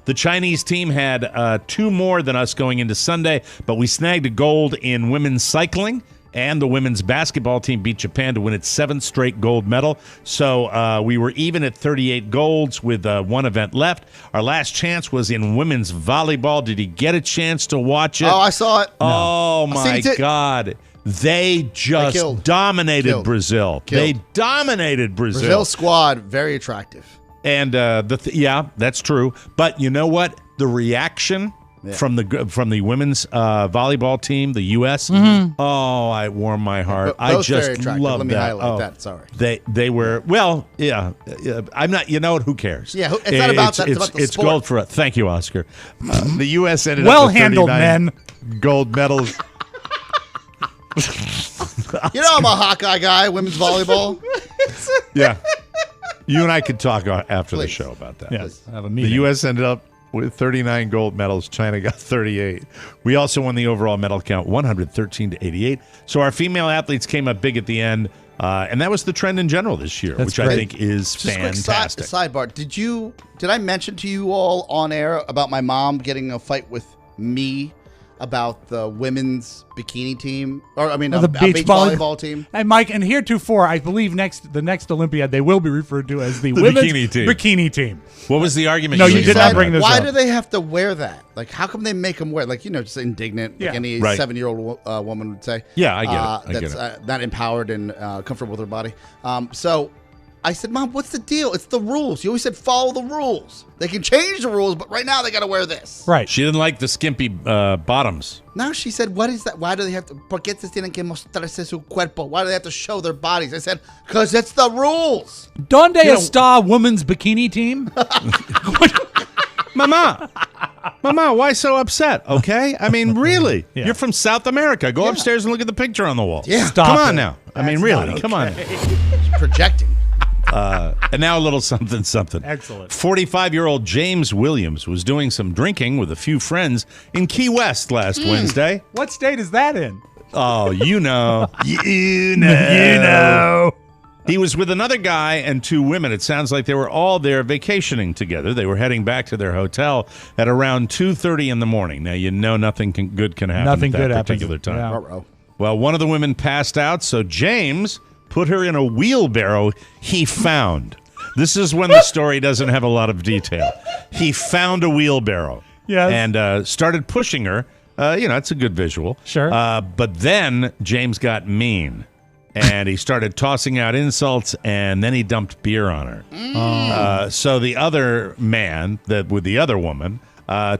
The Chinese team had 2 more than us going into Sunday, but we snagged a gold in women's cycling. And the women's basketball team beat Japan to win its 7th straight gold medal. So we were even at 38 golds with 1 event left. Our last chance was in women's volleyball. Did you get a chance to watch it? Oh, I saw it. Oh, my God. They just dominated Brazil. They dominated Brazil. Brazil squad, very attractive. And that's true. But you know what? The reaction from the women's volleyball team, the U.S. Oh, it warmed my heart. I just love that. Let me highlight that. Sorry, they were I'm not. You know what? Who cares? Yeah, it's not about that. It's about the sport. It's gold for us. Thank you, Oscar. The U.S. ended well up with handled, men. Gold medals. You know I'm a Hawkeye guy. Women's volleyball. Yeah, you and I could talk after the show about that. Yes, have a meeting. The U.S. ended up with 39 gold medals. China got 38. We also won the overall medal count, 113-88. So our female athletes came up big at the end, and that was the trend in general this year, which great. I think is just fantastic. Quick sidebar: Did I mention to you all on air about my mom getting in a fight with me about the women's bikini team, the beach volleyball team? And Mike, and heretofore, I believe the next Olympiad they will be referred to as the women's bikini team. What was the argument? No, you did not bring this up. Why do they have to wear that? Like, how come they make them wear? Like, just indignant, like any 7-year-old woman would say. Yeah, I get it. That's not empowered and comfortable with her body. So I said, Mom, what's the deal? It's the rules. You always said follow the rules. They can change the rules, but right now they got to wear this. Right. She didn't like the skimpy bottoms. Now she said, what is that? Why do they have to? ¿Por qué se tienen que mostrarse su cuerpo? Why do they have to show their bodies? I said, because it's the rules. Donde está women's bikini team? Mama, why so upset? Okay, I mean, really, you're from South America. Go upstairs and look at the picture on the wall. Yeah, come on now. Really, come on. Projecting. And now a little something. Excellent. 45-year-old James Williams was doing some drinking with a few friends in Key West last Wednesday. What state is that in? Oh, you know. You know. He was with another guy and 2 women. It sounds like they were all there vacationing together. They were heading back to their hotel at around 2:30 in the morning. Now, you know nothing good can happen at that particular time. Yeah. Well, one of the women passed out, so James put her in a wheelbarrow he found. This is when the story doesn't have a lot of detail. He found a wheelbarrow and started pushing her. It's a good visual. Sure. But then James got mean, and he started tossing out insults, and then he dumped beer on her. So the other man with the other woman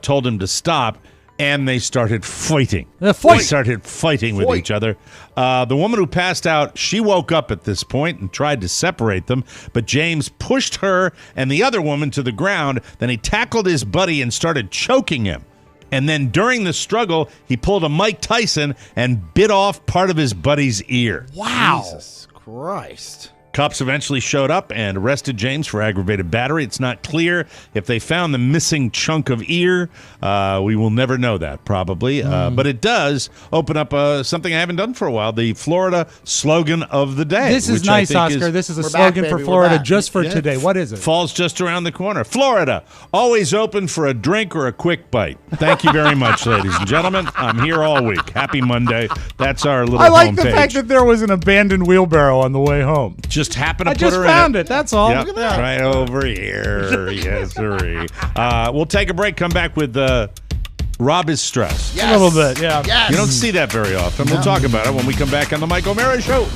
told him to stop, and they started fighting. They started fighting with each other. The woman who passed out, she woke up at this point and tried to separate them, but James pushed her and the other woman to the ground. Then he tackled his buddy and started choking him. And then during the struggle, he pulled a Mike Tyson and bit off part of his buddy's ear. Wow. Jesus Christ. Cops eventually showed up and arrested James for aggravated battery. It's not clear if they found the missing chunk of ear. We will never know that, probably. But it does open up something I haven't done for a while, the Florida slogan of the day. This is nice, Oscar. This is a slogan for Florida just for today. What is it? Falls just around the corner. Florida, always open for a drink or a quick bite. Thank you very much, ladies and gentlemen. I'm here all week. Happy Monday. That's our little I like homepage. the fact that there was an abandoned wheelbarrow on the way home. Just happened to put just her found in it. That's all. Yep, Look at that. right over here. Yes, sir. We'll take a break. Come back with Robb is stressed. Yes. A little bit, yeah. Yes. You don't see that very often. We'll talk about it when we come back on the Mike O'Mara Show.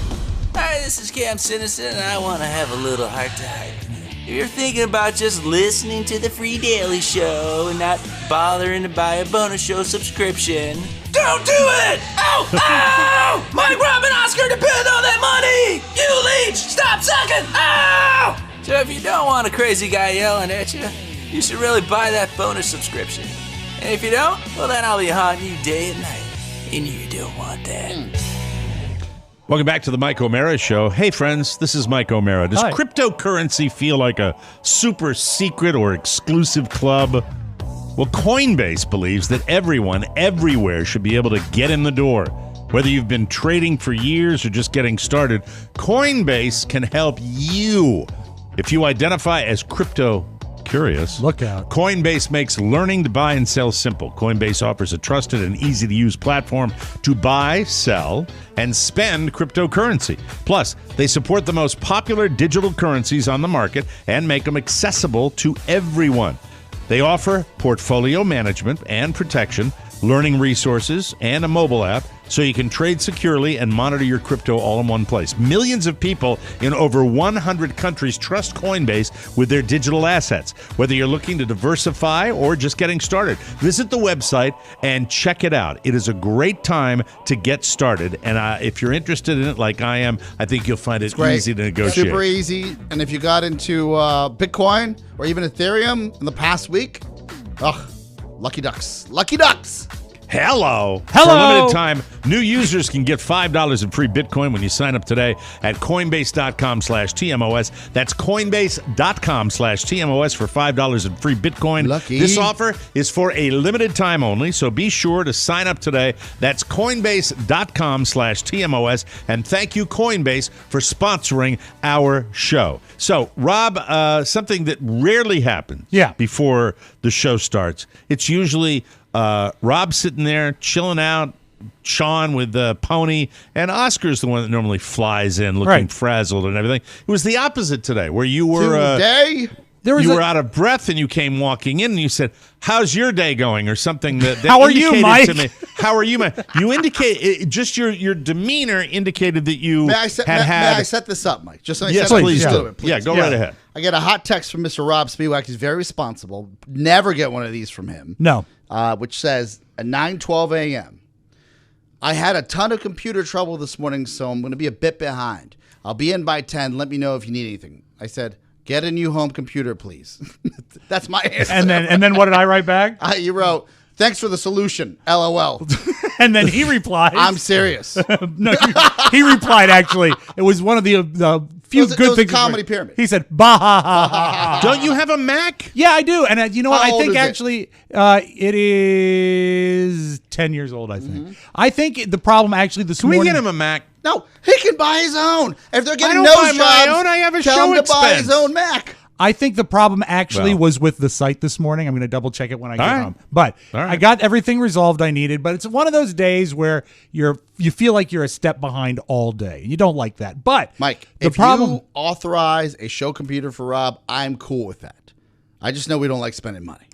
Hi, this is Cam Sinison, and I want to have a little heart-to-heart. If you're thinking about just listening to the free daily show and not bothering to buy a bonus show subscription, don't do it! Ow! Ow! Mike, Rob, and Oscar depend on that money! You leech! Stop sucking! Ow! So if you don't want a crazy guy yelling at you, you should really buy that bonus subscription. And if you don't, well then I'll be haunting you day and night. And you don't want that. Welcome back to the Mike O'Mara Show. Hey, friends, this is Mike O'Mara. Does Hi. cryptocurrency feel like a super secret or exclusive club? Well, Coinbase believes that everyone, everywhere, should be able to get in the door. Whether you've been trading for years or just getting started, Coinbase can help you. If you identify as crypto curious, Look out. Coinbase makes learning to buy and sell simple. Coinbase offers a trusted and easy-to-use platform to buy, sell, and spend cryptocurrency. Plus, they support the most popular digital currencies on the market and make them accessible to everyone. They offer portfolio management and protection, learning resources, and a mobile app so you can trade securely and monitor your crypto all in one place. Millions of people in over 100 countries trust Coinbase with their digital assets. Whether you're looking to diversify or just getting started, visit the website and check it out. It is a great time to get started. And if you're interested in it like I am, I think you'll find it easy to negotiate. Super easy. And if you got into Bitcoin or even Ethereum in the past week, lucky ducks. Lucky ducks. Hello. For a limited time, new users can get $5 in free Bitcoin when you sign up today at Coinbase.com/TMOS. That's Coinbase.com/TMOS for $5 in free Bitcoin. Lucky. This offer is for a limited time only, so be sure to sign up today. That's Coinbase.com/TMOS. And thank you, Coinbase, for sponsoring our show. So, Rob, something that rarely happens before the show starts. It's usually Rob sitting there chilling out, Sean with the pony, and Oscar's the one that normally flies in looking frazzled and everything. It was the opposite today, where you were you were out of breath and you came walking in and you said, "How's your day going?" or something that How are you, Mike? to me. How are you, Mike? You indicate just your demeanor indicated that you May I set this up, Mike? Just so yes, please do. Yeah, go right ahead. I get a hot text from Mr. Robb Spiewak. He's very responsible. Never get one of these from him. No. Which says at 9:12 a.m. I had a ton of computer trouble this morning, so I'm going to be a bit behind. I'll be in by 10. Let me know if you need anything. I said, get a new home computer, please. That's my answer. And then what did I write back? You wrote, thanks for the solution, LOL. And then he replied, I'm serious. No, he replied, actually. It was one of the few good things. Comedy pyramid. He said, bah, ha, ha, ha, ha. Don't you have a Mac? Yeah, I do. And you know what? How I think old is actually it is 10 years old, I think. I think the problem actually this morning. Can we get him a Mac? No, he can buy his own. If they're getting I don't nose buy my jobs, own. I have a tell show him to buy expense. his own Mac. I think the problem actually Well. was with the site this morning. I'm going to double check it when I get All right. home. But All right. I got everything resolved I needed. But it's one of those days where you feel like you're a step behind all day. And you don't like that. But Mike, the if problem, you authorize a show computer for Rob, I'm cool with that. I just know we don't like spending money.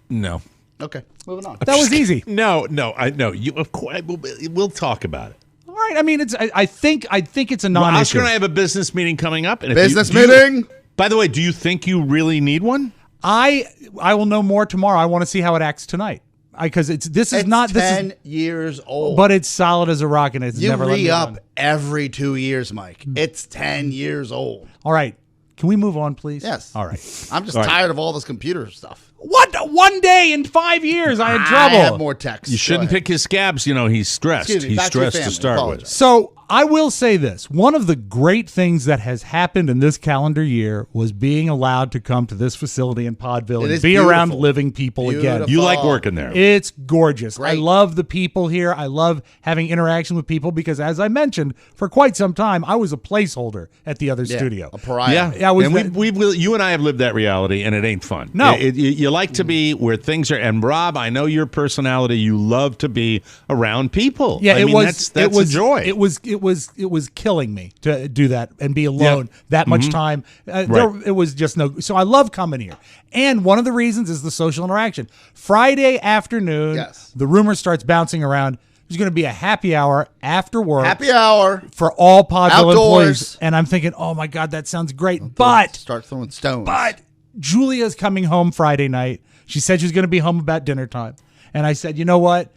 No. Okay, moving on. that was easy. No. I know you. Of course, we'll talk about it. All right. I mean, I think it's a Well, non-issue. Oscar and I have a business meeting coming up. And Business meeting. By the way, do you think you really need one? I will know more tomorrow. I want to see how it acts tonight. Because this is 10 years old. but it's solid as a rock, and it's you never let me re-up down. every 2 years, Mike. It's 10 years old. All right. Can we move on, please? Yes. All right. I'm just tired of all this computer stuff. What? One day in 5 years, I had trouble. I have more texts. You shouldn't Go ahead. pick his scabs. You know, he's stressed. Excuse me, He's back to your stressed to family. start Apologize. with. So I will say this. One of the great things that has happened in this calendar year was being allowed to come to this facility in Podville and be around living people again. You like working there. It's gorgeous. Great. I love the people here. I love having interaction with people because, as I mentioned, for quite some time, I was a placeholder at the other studio. A pariah. Yeah, I was. And you and I have lived that reality, and it ain't fun. No. You like to be where things are. And Rob, I know your personality. You love to be around people. Yeah, that's a joy. It was killing me to do that and be alone that much time. It was just no. So I love coming here. And one of the reasons is the social interaction. Friday afternoon, the rumor starts bouncing around. There's going to be a happy hour after work. Happy hour for all Podville outdoors employees. And I'm thinking, oh my God, that sounds great. But start throwing stones. But Julia's coming home Friday night. She said she was going to be home about dinner time. And I said, you know what?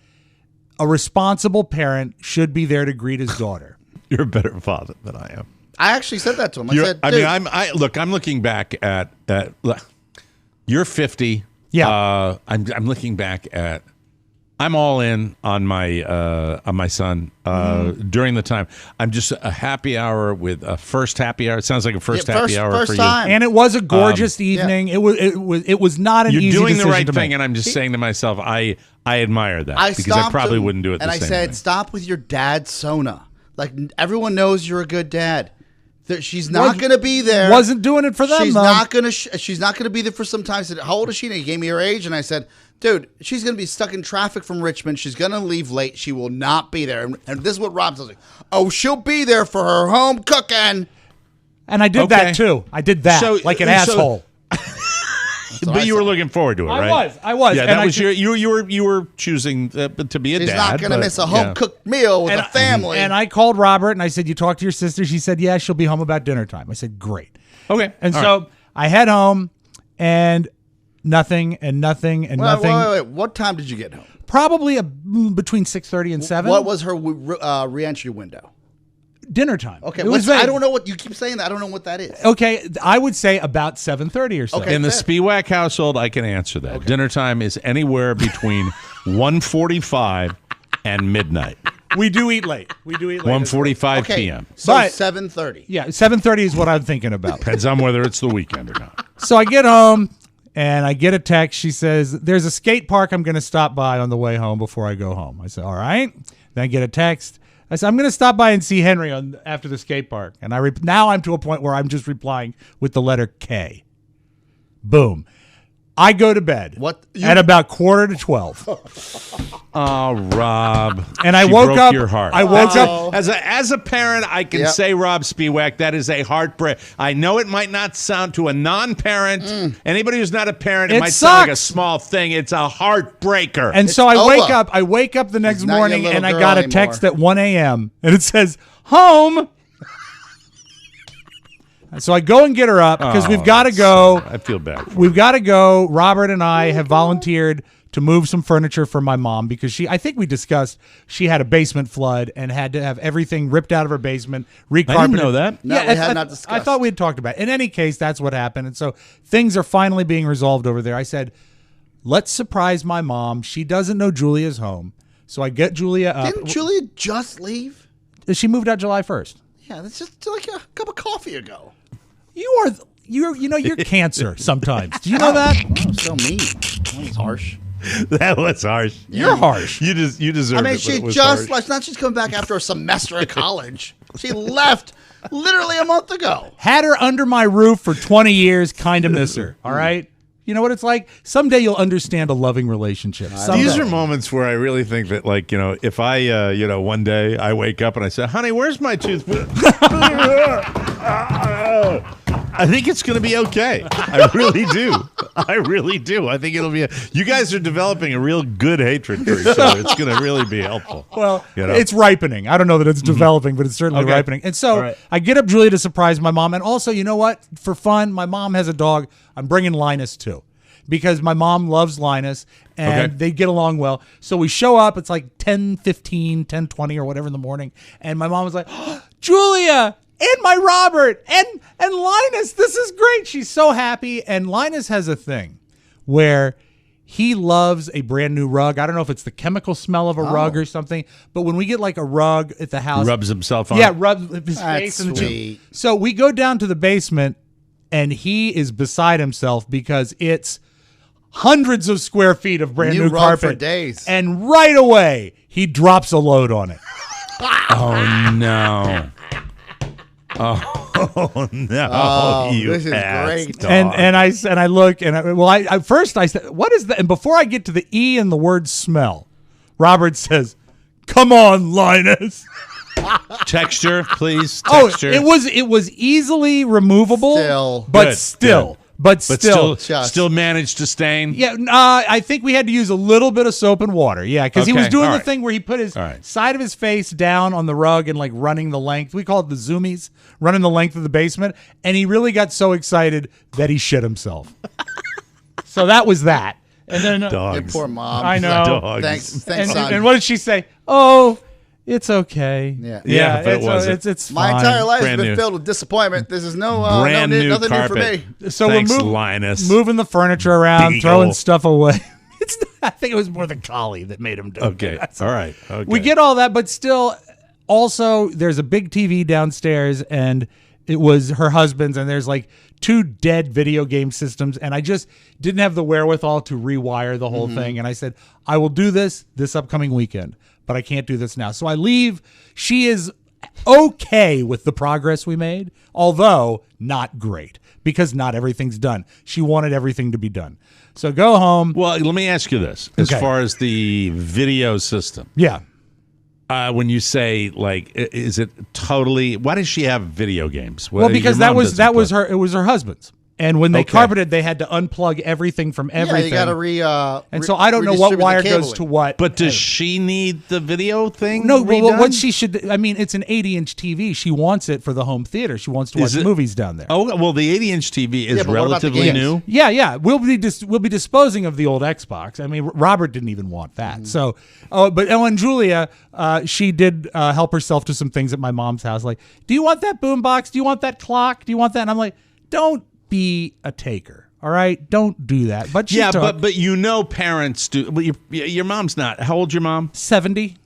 A responsible parent should be there to greet his daughter. You're a better father than I am. I actually said that to him. I said, dude. I'm looking back at you're 50. Yeah. I'm looking back at. I'm all in on my son during the time. I'm just a happy hour with a first happy hour. It sounds like a first happy hour first for time. you. And it was a gorgeous evening. It was not an You're easy doing the decision right to thing, make. and I'm just saying to myself, I admire that because I probably wouldn't do it. And the I same said, way. stop with your dad Sona. Like everyone knows you're a good dad. She's not going to be there. Wasn't doing it for them. She's though. not going to. She's not going to be there for some time. I said, how old is she? And he gave me her age, and I said, dude, she's going to be stuck in traffic from Richmond. She's going to leave late. She will not be there. And this is what Rob tells me. Oh, she'll be there for her home cooking. And I did that too. I did that like an asshole. But you were looking forward to it, right? I was. Yeah, and that was you were choosing to be a dad. She's not going to miss a home cooked meal with a family. And I called Robert and I said, you talked to your sister? She said, yeah, she'll be home about dinner time. I said, great. Okay. And so I head home and nothing and nothing and nothing. Wait. What time did you get home? Probably between 6:30 and 7. What was her re-entry window? Dinner time. Okay, I don't know what you keep saying. That I don't know what that is. Okay, I would say about 7:30 or so. Okay, in the Spiewak household, I can answer that. Okay. Dinner time is anywhere between 1:45 and midnight. We do eat late. 1:45 p.m. So 7:30. Yeah, 7:30 is what I'm thinking about. Depends on whether it's the weekend or not. So I get home and I get a text. She says, "There's a skate park I'm going to stop by on the way home before I go home." I said, "All right." Then I get a text. I said, I'm going to stop by and see Henry after the skate park. And now I'm to a point where I'm just replying with the letter K. Boom. I go to bed at about 11:45. Oh, Rob. And I she woke broke up. Your heart. I woke up. As a parent, I can say, Rob Spiewak, that is a heartbreak. I know it might not sound to a non-parent. Anybody who's not a parent, it might sound like a small thing. It's a heartbreaker. And so I wake up the next morning and I got a text at 1 a.m. and it says, home. So I go and get her up because we've got to go. I feel bad. We've got to go. Robert and I have volunteered to move some furniture for my mom because I think we discussed she had a basement flood and had to have everything ripped out of her basement, recarpeted. I didn't know that. No, we had not discussed. I thought we had talked about it. In any case, that's what happened. And so things are finally being resolved over there. I said, let's surprise my mom. She doesn't know Julia's home. So I get Julia up. Didn't Julia just leave? She moved out July 1st. Yeah, that's just like a cup of coffee ago. You're cancer sometimes. Do you know that? Oh, so mean. That was harsh. That was harsh. You're harsh. You deserve it. I mean, she just left. Not she's coming back after a semester at college. She left literally a month ago. Had her under my roof for 20 years. Kind of miss her. All right. You know what it's like? Someday you'll understand a loving relationship. These are moments where I really think that, like, if I, one day I wake up and I say, honey, where's my toothpick? I think it's going to be okay. I really do. I think it'll be. You guys are developing a real good hatred for each other. It's going to really be helpful. Well, it's ripening. I don't know that it's developing, but it's certainly ripening. And so I get up Julia to surprise my mom. And also, you know what? For fun, my mom has a dog. I'm bringing Linus too, because my mom loves Linus and they get along well. So we show up. It's like 10:15, 10:20 or whatever in the morning. And my mom was like, oh, Julia and my Robert and Linus, this is great. She's so happy. And Linus has a thing where he loves a brand new rug. I don't know if it's the chemical smell of a rug or something, but when we get like a rug at the house, He rubs himself on. yeah, rubs his That's face in the sweet. So we go down to the basement, and he is beside himself because it's hundreds of square feet of brand new rug carpet for days. and right away he drops a load on it. Oh no. Oh no! Oh, you this is ass great. dog. And I look and I first I said, what is that? And before I get to the E in the word smell, Robert says, "Come on, Linus." Texture, please. Oh, Texture. it was easily removable, Still. but Good, still. good. But but still, still managed to stain. yeah. I think we had to use a little bit of soap and water. Yeah, because he was Okay, doing all the right. thing where he put his All right. side of his face down on the rug and like running the length. We call it the zoomies, running the length of the basement, and he really got so excited that he shit himself. So that was that. And then Your Dogs. poor mom. I know. Dogs. Thanks, son. And what did she say? Oh, it's okay. Yeah. Yeah, but it wasn't. It's My fine. entire life has Brand been new. filled with disappointment. This is no Brand new nothing carpet. new for me. So Thanks, we're Linus. moving the furniture around, Beagle. throwing stuff away. It's not, I think it was more the collie that made him do it. Okay. All right. Okay. We get all that, but still, also, there's a big TV downstairs, and it was her husband's, and there's like 2 dead video game systems, and I just didn't have the wherewithal to rewire the whole thing. And I said, I will do this upcoming weekend, but I can't do this now. So I leave. She is okay with the progress we made, although not great, because not everything's done. She wanted everything to be done. So go home. Well, let me ask you this: as Okay. far as the video system, Yeah. when you say like, is it totally? Why does she have video games? Well, because your mom that doesn't was play. her. It was her husband's. And when they Okay. carpeted, they had to unplug everything from everything. Yeah, you got to and so I don't know what redistribute the wire goes cabling. to what. But does she need the video thing? No, well, redone? what she should. I mean, it's an 80-inch TV. She wants it for the home theater. She wants to watch Is it- movies down there. Oh well, the 80-inch TV is Yeah, but what about the relatively games? new. Yeah. We'll be disposing of the old Xbox. I mean, Robert didn't even want that. So, but and Julia, she did help herself to some things at my mom's house. Like, do you want that boombox? Do you want that clock? Do you want that? And I'm like, don't be a taker. All right, don't do that. But she took but you know, parents do. Well, your mom's not. How old's your mom? 70.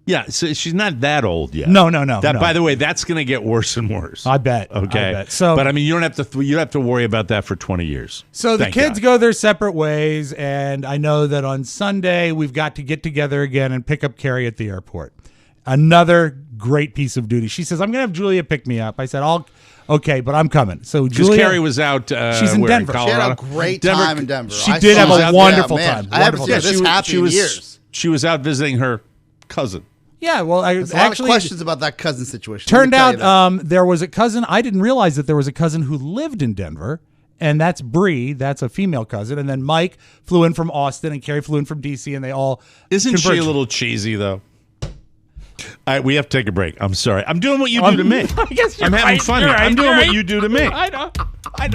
Yeah, so she's not that old yet. No. That, by the way, that's going to get worse and worse. I bet. Okay. I bet. So, but I mean, you don't have to. You have to worry about that for 20 years. So the Thank kids God. go their separate ways, and I know that on Sunday we've got to get together again and pick up Cary at the airport. Another great piece of duty. She says, "I'm going to have Julia pick me up." I said, "Okay, but I'm coming." So Because Julia, Cary was out. she's in where, Denver. She had Colorado. a great Denver- time in Denver. She I did saw have a that. wonderful Yeah, time. man. I haven't Wonderful seen her time. this happy in years. She was out visiting her cousin. Yeah, well, I There's a lot of actually questions about that cousin situation. turned Let me tell out you that. there was a cousin. I didn't realize that there was a cousin who lived in Denver, and that's Bree. That's a female cousin. And then Mike flew in from Austin, and Cary flew in from DC, and they all Isn't she converged. a little cheesy though? All right, we have to take a break. I'm sorry. I'm doing what you do to me. I guess you're I'm having right. fun. You're here. I'm right. doing You're what right. you do to me. I know.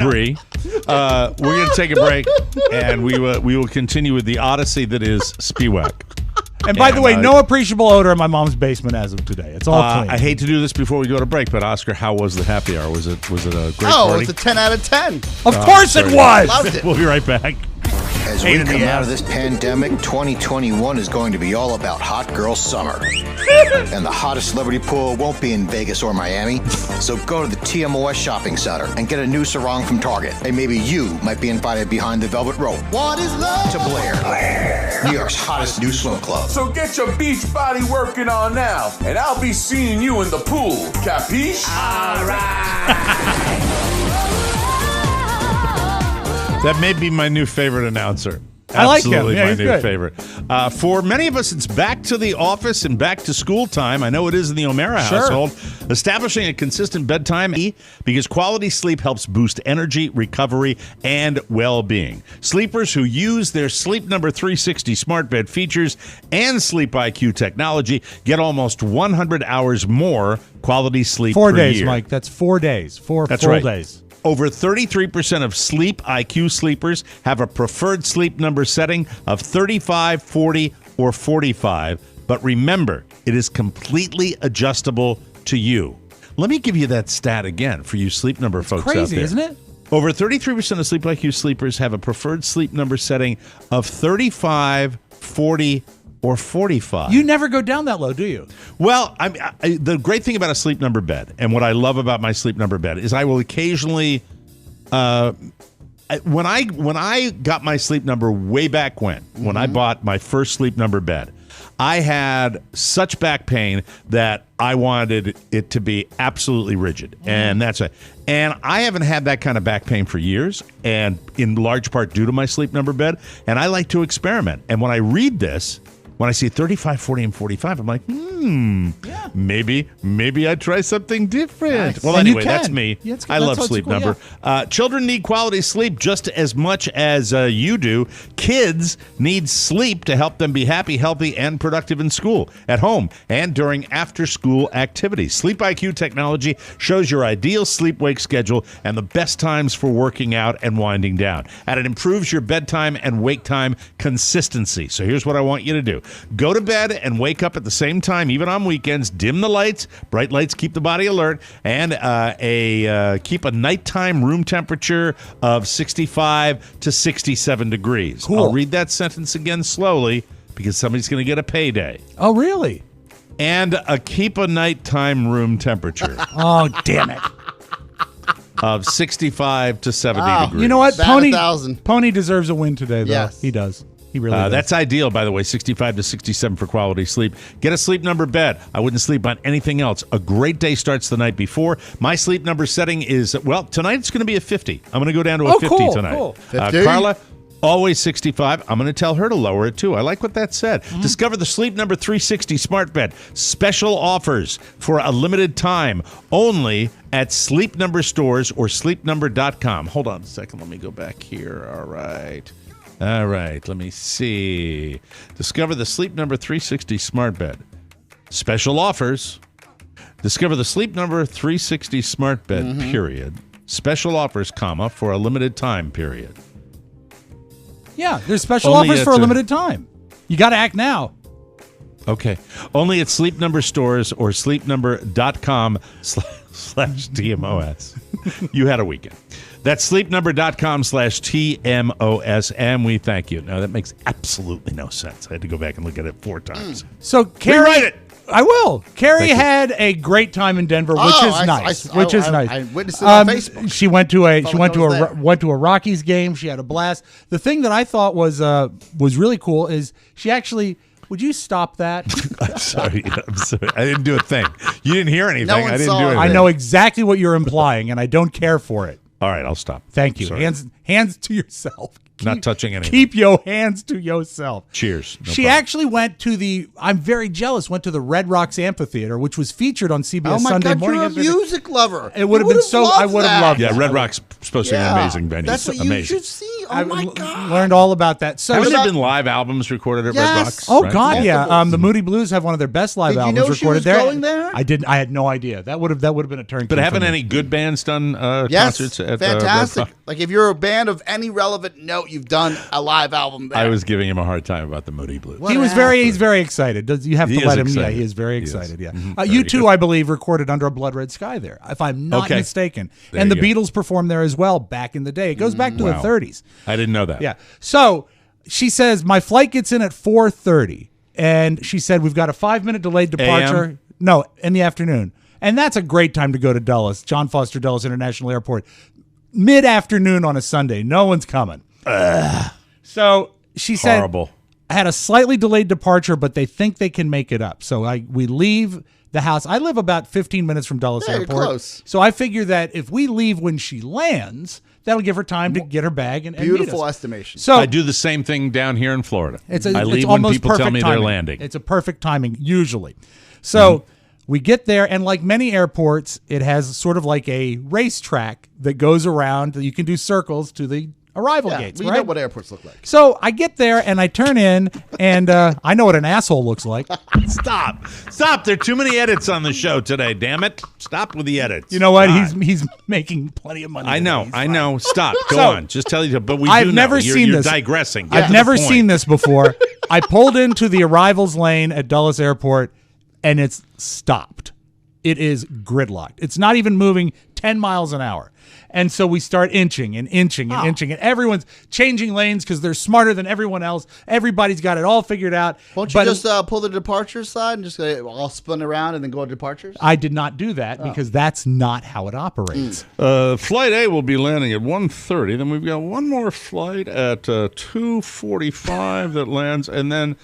Bree. We're going to take a break, and we will continue with the odyssey that is Spiewak. And by the And, way, no appreciable odor in my mom's basement as of today. It's all clean. I hate to do this before we go to break, but Oscar, how was the happy hour? Was it a great Oh, party? it's a 10 out of 10. Of course it was. Loved it. We'll be right back. As we come out of this pandemic, 2021 is going to be all about hot girl summer. And the hottest celebrity pool won't be in Vegas or Miami. So go to the TMOS shopping center and get a new sarong from Target. And maybe you might be invited behind the velvet rope. What is love? To Blair, New York's hottest new swim club. So get your beach body working on now, and I'll be seeing you in the pool. Capiche? That may be my new favorite announcer. I like him. Absolutely Yeah, my he's new good. favorite. For many of us, it's back to the office and back to school time. I know it is in the O'Mara household. Establishing a consistent bedtime because quality sleep helps boost energy, recovery, and well-being. Sleepers who use their Sleep Number 360 smart bed features and Sleep IQ technology get almost 100 hours more quality sleep 4 per days, year. Mike. That's 4 days. That's full right. days. Over 33% of Sleep IQ sleepers have a preferred sleep number setting of 35, 40, or 45. But remember, it is completely adjustable to you. Let me give you that stat again for you Sleep Number folks out Crazy, there. isn't it? Over 33% of Sleep IQ sleepers have a preferred sleep number setting of 35, 40, or 45. You never go down that low, do you? Well, the great thing about a Sleep Number bed, and what I love about my Sleep Number bed, is I will occasionally, when I got my Sleep Number way back when I bought my first Sleep Number bed, I had such back pain that I wanted it to be absolutely rigid. And that's it. And I haven't had that kind of back pain for years, and in large part due to my Sleep Number bed. And I like to experiment. And when I read this, when I see 35, 40, and 45, I'm like, maybe I'd try something different. Nice. Well, And anyway, you can. that's me. Yeah, it's good. I That's love what's Sleep cool, Number. Children need quality sleep just as much as you do. Kids need sleep to help them be happy, healthy, and productive in school, at home, and during after-school activities. Sleep IQ technology shows your ideal sleep-wake schedule and the best times for working out and winding down. And it improves your bedtime and wake time consistency. So here's what I want you to do. Go to bed and wake up at the same time, even on weekends. Dim the lights. Bright lights keep the body alert. And keep a nighttime room temperature of 65 to 67 degrees. Cool. I'll read that sentence again slowly because somebody's going to get a payday. Oh, really? And keep a nighttime room temperature Oh, damn it. of 65 to 70 degrees. You know what? Bat Pony 1,000. Pony deserves a win today, though. Yes. He does. He really does. That's ideal, by the way, 65 to 67 for quality sleep. Get a Sleep Number bed. I wouldn't sleep on anything else. A great day starts the night before. My Sleep Number setting is, well, tonight it's going to be a 50. I'm going to go down to a 50 tonight. Cool. 50? Carla, always 65. I'm going to tell her to lower it, too. I like what that said. Discover the Sleep Number 360 smart bed. Special offers for a limited time only at Sleep Number stores or sleepnumber.com. Hold on a second. Let me go back here. All right, let me see. Discover the Sleep Number 360 smart bed. Special offers. Discover the Sleep Number 360 smart bed, period. Special offers, comma, for a limited time, period. Yeah, there's special Only offers for at, a limited time. You got to act now. Okay. Only at Sleep Number stores or sleepnumber.com/TMOS. You had a weekend. That's sleepnumber.com/TMOS, and we thank you. Now, that makes absolutely no sense. I had to go back and look at it 4 times. So, Cary, Rewrite it. I will. Cary Thank you. had a great time in Denver, which is nice. I witnessed it on Facebook. She went to a Felt like I was there. went to a Rockies game. She had a blast. The thing that I thought was really cool is she actually. Would you stop that? I'm sorry. I didn't do a thing. You didn't hear anything. No one I didn't saw do it. anything. I know exactly what you're implying, and I don't care for it. All right, I'll stop. Thank you. Sorry. Hands to yourself. Not touching anything. Keep your hands to yourself. Cheers. No She problem. actually went to I'm very jealous, went to the Red Rocks Amphitheater, which was featured on CBS Oh my Sunday God, morning. you're a music lover. It would have been so. I would have loved it. Yeah, Red Rock's supposed to be an amazing venue. That's what amazing. you should see. Oh I my God. learned all about that. So Haven't there about- been live albums recorded at Yes. Red Rocks? Oh right? God, yeah. Multiples. The Moody Blues have one of their best live Did you albums know she recorded was there. going there? I didn't. I had no idea. That would have been a turn. But haven't any good bands done Yes, concerts at fantastic. Red Rock? Like if you're a band of any relevant note, you've done a live album there. I was giving him a hard time about the Moody Blues. What He's happened? very excited. You have He to is let him. Yeah, excited. he is very He is. excited. Yeah. Mhm. You Very two, good. I believe, recorded Under a Blood Red Sky there, if I'm not Okay. mistaken. There And the you go. Beatles performed there as well back in the day. It goes back to Wow. the 30s. I didn't know that. Yeah. So she says my flight gets in at 4:30, and she said we've got a 5-minute delayed departure. AM? No, in the afternoon, and that's a great time to go to Dulles, John Foster Dulles International Airport, mid-afternoon on a Sunday. No one's coming. So she said, Horrible. I had a slightly delayed departure, but they think they can make it up. So we leave the house. I live about 15 minutes from Dulles Yeah, you're Airport. close. So I figure that if we leave when she lands, that'll give her time to get her bag and meet Beautiful us. estimation. So I do the same thing down here in Florida. I it's leave when almost people tell perfect me timing. they're landing. It's a perfect timing usually. So we get there, and like many airports, it has sort of like a racetrack that goes around. You can do circles to the arrival Yeah, gates, we right? know what airports look like. So I get there and I turn in, and I know what an asshole looks like. Stop. There are too many edits on the show today, damn it. Stop with the edits. You know what? God. He's making plenty of money. I know. Stop. Go So, on. Just tell you. But we I've do never know. seen You're this. digressing. Get I've to never the point. seen this before. I pulled into the arrivals lane at Dulles Airport, and it's stopped. It is gridlocked. It's not even moving 10 miles an hour. And so we start inching and inching and inching, and everyone's changing lanes because they're smarter than everyone else. Everybody's got it all figured out. Won't you just pull the departure side and just all spin around and then go to departures? I did not do that because that's not how it operates. Flight A will be landing at 1:30. Then we've got one more flight at 2:45 that lands. And then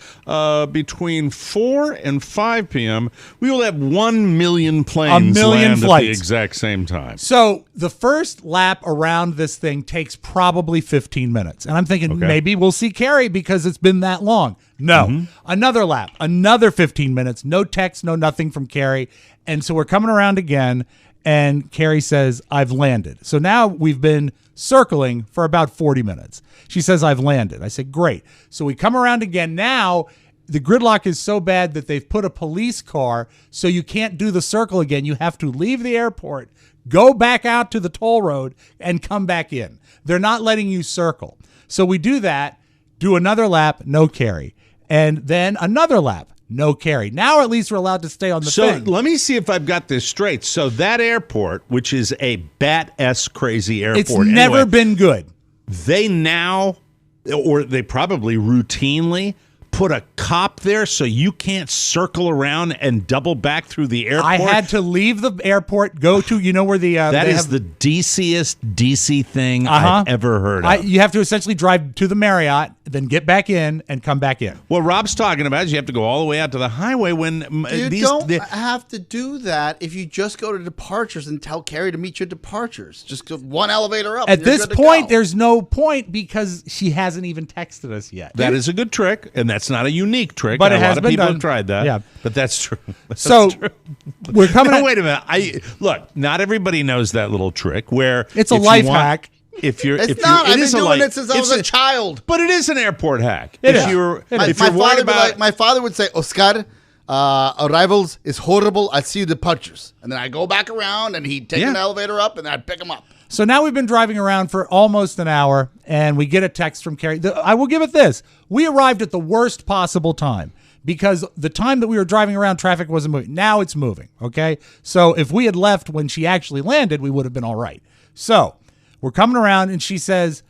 between 4 and 5 p.m., we will have 1 million planes land at the exact same time. So the first lap around this thing takes probably 15 minutes. And I'm thinking maybe we'll see Cary because it's been that long. No. Another lap, another 15 minutes, no text, no nothing from Cary. And so we're coming around again, and Cary says, I've landed. So now we've been circling for about 40 minutes. She says, I've landed. I said, great. So we come around again. Now the gridlock is so bad that they've put a police car, so you can't do the circle again. You have to leave the airport, go back out to the toll road, and come back in. They're not letting you circle. So we do that, do another lap, no Cary. And then another lap, no Cary. Now at least we're allowed to stay on the thing. So let me see if I've got this straight. So that airport, which is a bat-esque crazy airport. It's never been good. They now, or they probably routinely, put a cop there so you can't circle around and double back through the airport. I had to leave the airport, go to, where the... that is the DCest DC thing I've ever heard of. You have to essentially drive to the Marriott, then get back in and come back in. What Rob's talking about is you have to go all the way out to the highway when... You don't have to do that if you just go to departures and tell Cary to meet you at departures. Just go one elevator up. At this point, there's no point because she hasn't even texted us yet. That is a good trick, and that's not a unique trick. But a lot of people have tried that. Yeah, but that's true. We're coming. No, wait a minute. Look. Not everybody knows that little trick. Where it's a life hack. It's not. I've been doing it since I was a child. But it is an airport hack. It is. My father would say, Oscar, arrivals is horrible. I see you departures, and then I go back around, and he'd take an elevator up, and then I'd pick him up. So now we've been driving around for almost an hour, and we get a text from Cary. I will give it this. We arrived at the worst possible time because the time that we were driving around, traffic wasn't moving. Now it's moving, okay? So if we had left when she actually landed, we would have been all right. So we're coming around, and she says,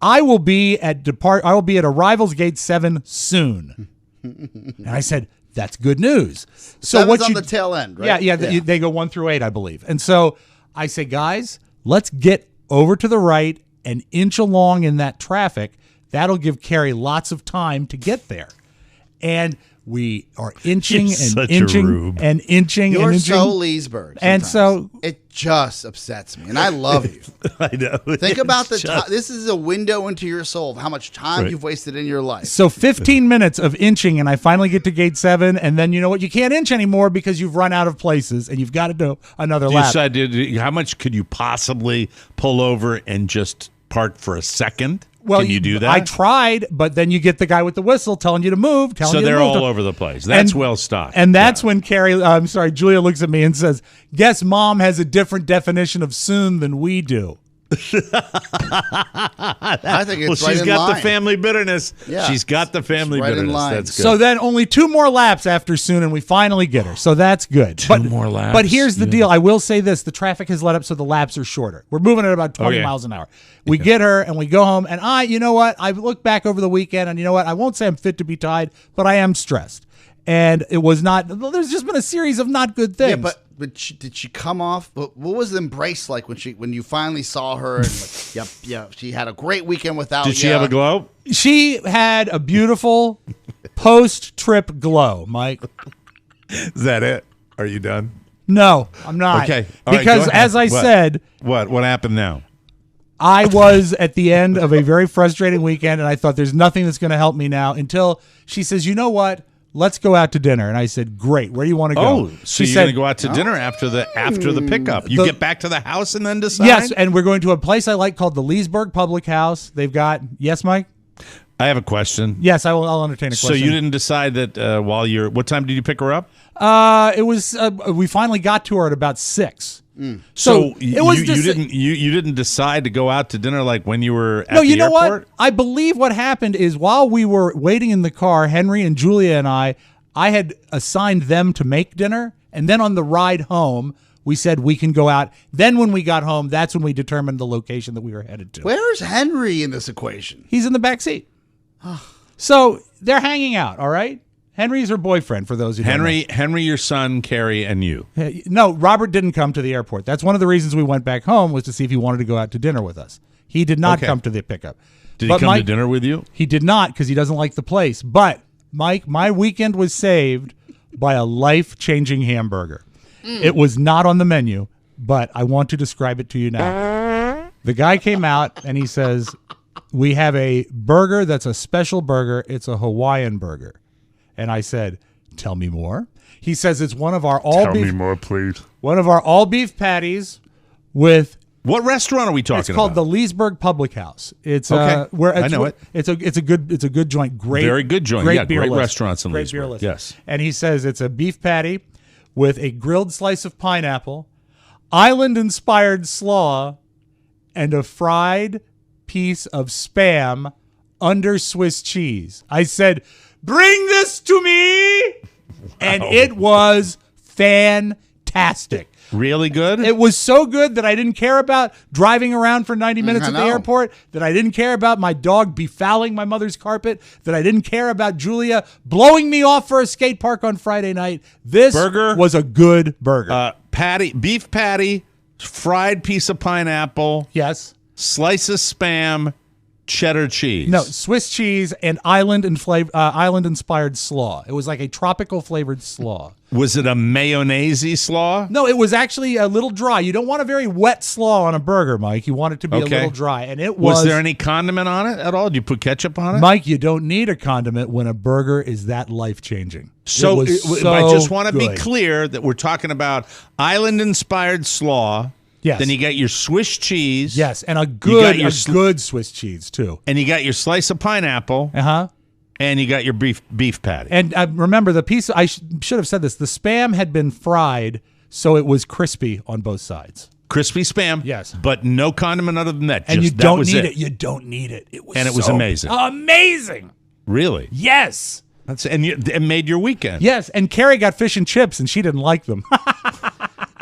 I will be at arrivals gate 7 soon. And I said, that's good news. So what's on the tail end, right? Yeah. They go 1 through 8, I believe. And so I say, guys, let's get over to the right and inch along in that traffic. That'll give Cary lots of time to get there. And we are inching and inching and inching. You're and inching. so Leesburg. And so it just upsets me. And I love you. I know. Think about the time. This is a window into your soul of how much time you've wasted in your life. So 15 minutes of inching, and I finally get to gate 7. And then you know what? You can't inch anymore because you've run out of places, and you've got to do another lap. How much could you possibly pull over and just park for a second? Well, can you do that? I tried, but then you get the guy with the whistle telling you to move. So they're all over the place. That's well stocked. And that's when Julia looks at me and says, guess Mom has a different definition of soon than we do. I think it's she's got the family bitterness. Yeah, she's got the family bitterness. That's good. So then only 2 more laps after soon, and we finally get her. So that's good. 2 more laps. But here's the deal. I will say this. The traffic has let up, so the laps are shorter. We're moving at about 20 miles an hour. We get her, and we go home. And you know what? I look back over the weekend, and you know what? I won't say I'm fit to be tied, but I am stressed. And it was not. There's just been a series of not good things. Yeah, but did she come off? What was the embrace like when you finally saw her? And she had a great weekend without. Did she have a glow? She had a beautiful post-trip glow, Mike. Is that it? Are you done? No, I'm not. Okay, because as I said, what happened now? I was at the end of a very frustrating weekend, and I thought there's nothing that's going to help me now until she says, you know what? Let's go out to dinner. And I said, great. Where do you want to go? Oh, so you're going to go out to dinner after the pickup. You get back to the house and then decide? Yes, and we're going to a place I like called the Leesburg Public House. They've got, yes, Mike? I have a question. Yes, I'll entertain a question. So you didn't decide that what time did you pick her up? It was, we finally got to her at about 6. So you didn't decide to go out to dinner like when you were at the airport? No, you know what? I believe what happened is while we were waiting in the car, Henry and Julia and I had assigned them to make dinner, and then on the ride home, We said we can go out. Then when we got home, that's when we determined the location that we were headed to. Where's Henry in this equation? He's in the back seat. So they're hanging out, all right? Henry's her boyfriend, for those who don't know. Henry, your son, Cary, and you. No, Robert didn't come to the airport. That's one of the reasons we went back home, was to see if he wanted to go out to dinner with us. He did not come to the pickup. Did he come to dinner with you? He did not, because he doesn't like the place. But, Mike, my weekend was saved by a life-changing hamburger. It was not on the menu, but I want to describe it to you now. The guy came out, and he says, we have a burger that's a special burger. It's a Hawaiian burger. And I said, tell me more. He says it's one of our all beef. Tell me more, please. One of our all beef patties with. What restaurant are we talking about? It's called the Leesburg Public House. It's okay. I know it. It's a good joint. Very good joint. Great beer great list. Restaurants in Great Leesburg. beer list. Yes. And he says it's a beef patty with a grilled slice of pineapple, island-inspired slaw, and a fried piece of Spam under Swiss cheese. I said, bring this to me! And it was fantastic. Really good? It was so good that I didn't care about driving around for 90 minutes at the airport, that I didn't care about my dog befouling my mother's carpet, that I didn't care about Julia blowing me off for a skate park on Friday night. This burger was a good burger. Beef patty, fried piece of pineapple. Yes. Slice of Spam, cheddar cheese. No, Swiss cheese and island-inspired slaw. It was like a tropical flavored slaw. Was it a mayonnaise slaw? No, it was actually a little dry. You don't want a very wet slaw on a burger, Mike. You want it to be a little dry. And it was. Was there any condiment on it at all? Did you put ketchup on it? Mike, you don't need a condiment when a burger is that life-changing. So I just want to be clear that we're talking about island-inspired slaw. Yes. Then you got your Swiss cheese. Yes, and a good Swiss cheese, too. And you got your slice of pineapple. Uh-huh. And you got your beef patty. And remember, the piece, I should have said this, the Spam had been fried, so it was crispy on both sides. Crispy Spam? Yes. But no condiment other than that. And you don't need it. You don't need it. It was amazing. Amazing. Really? Yes. It made your weekend. Yes, and Cary got fish and chips, and she didn't like them.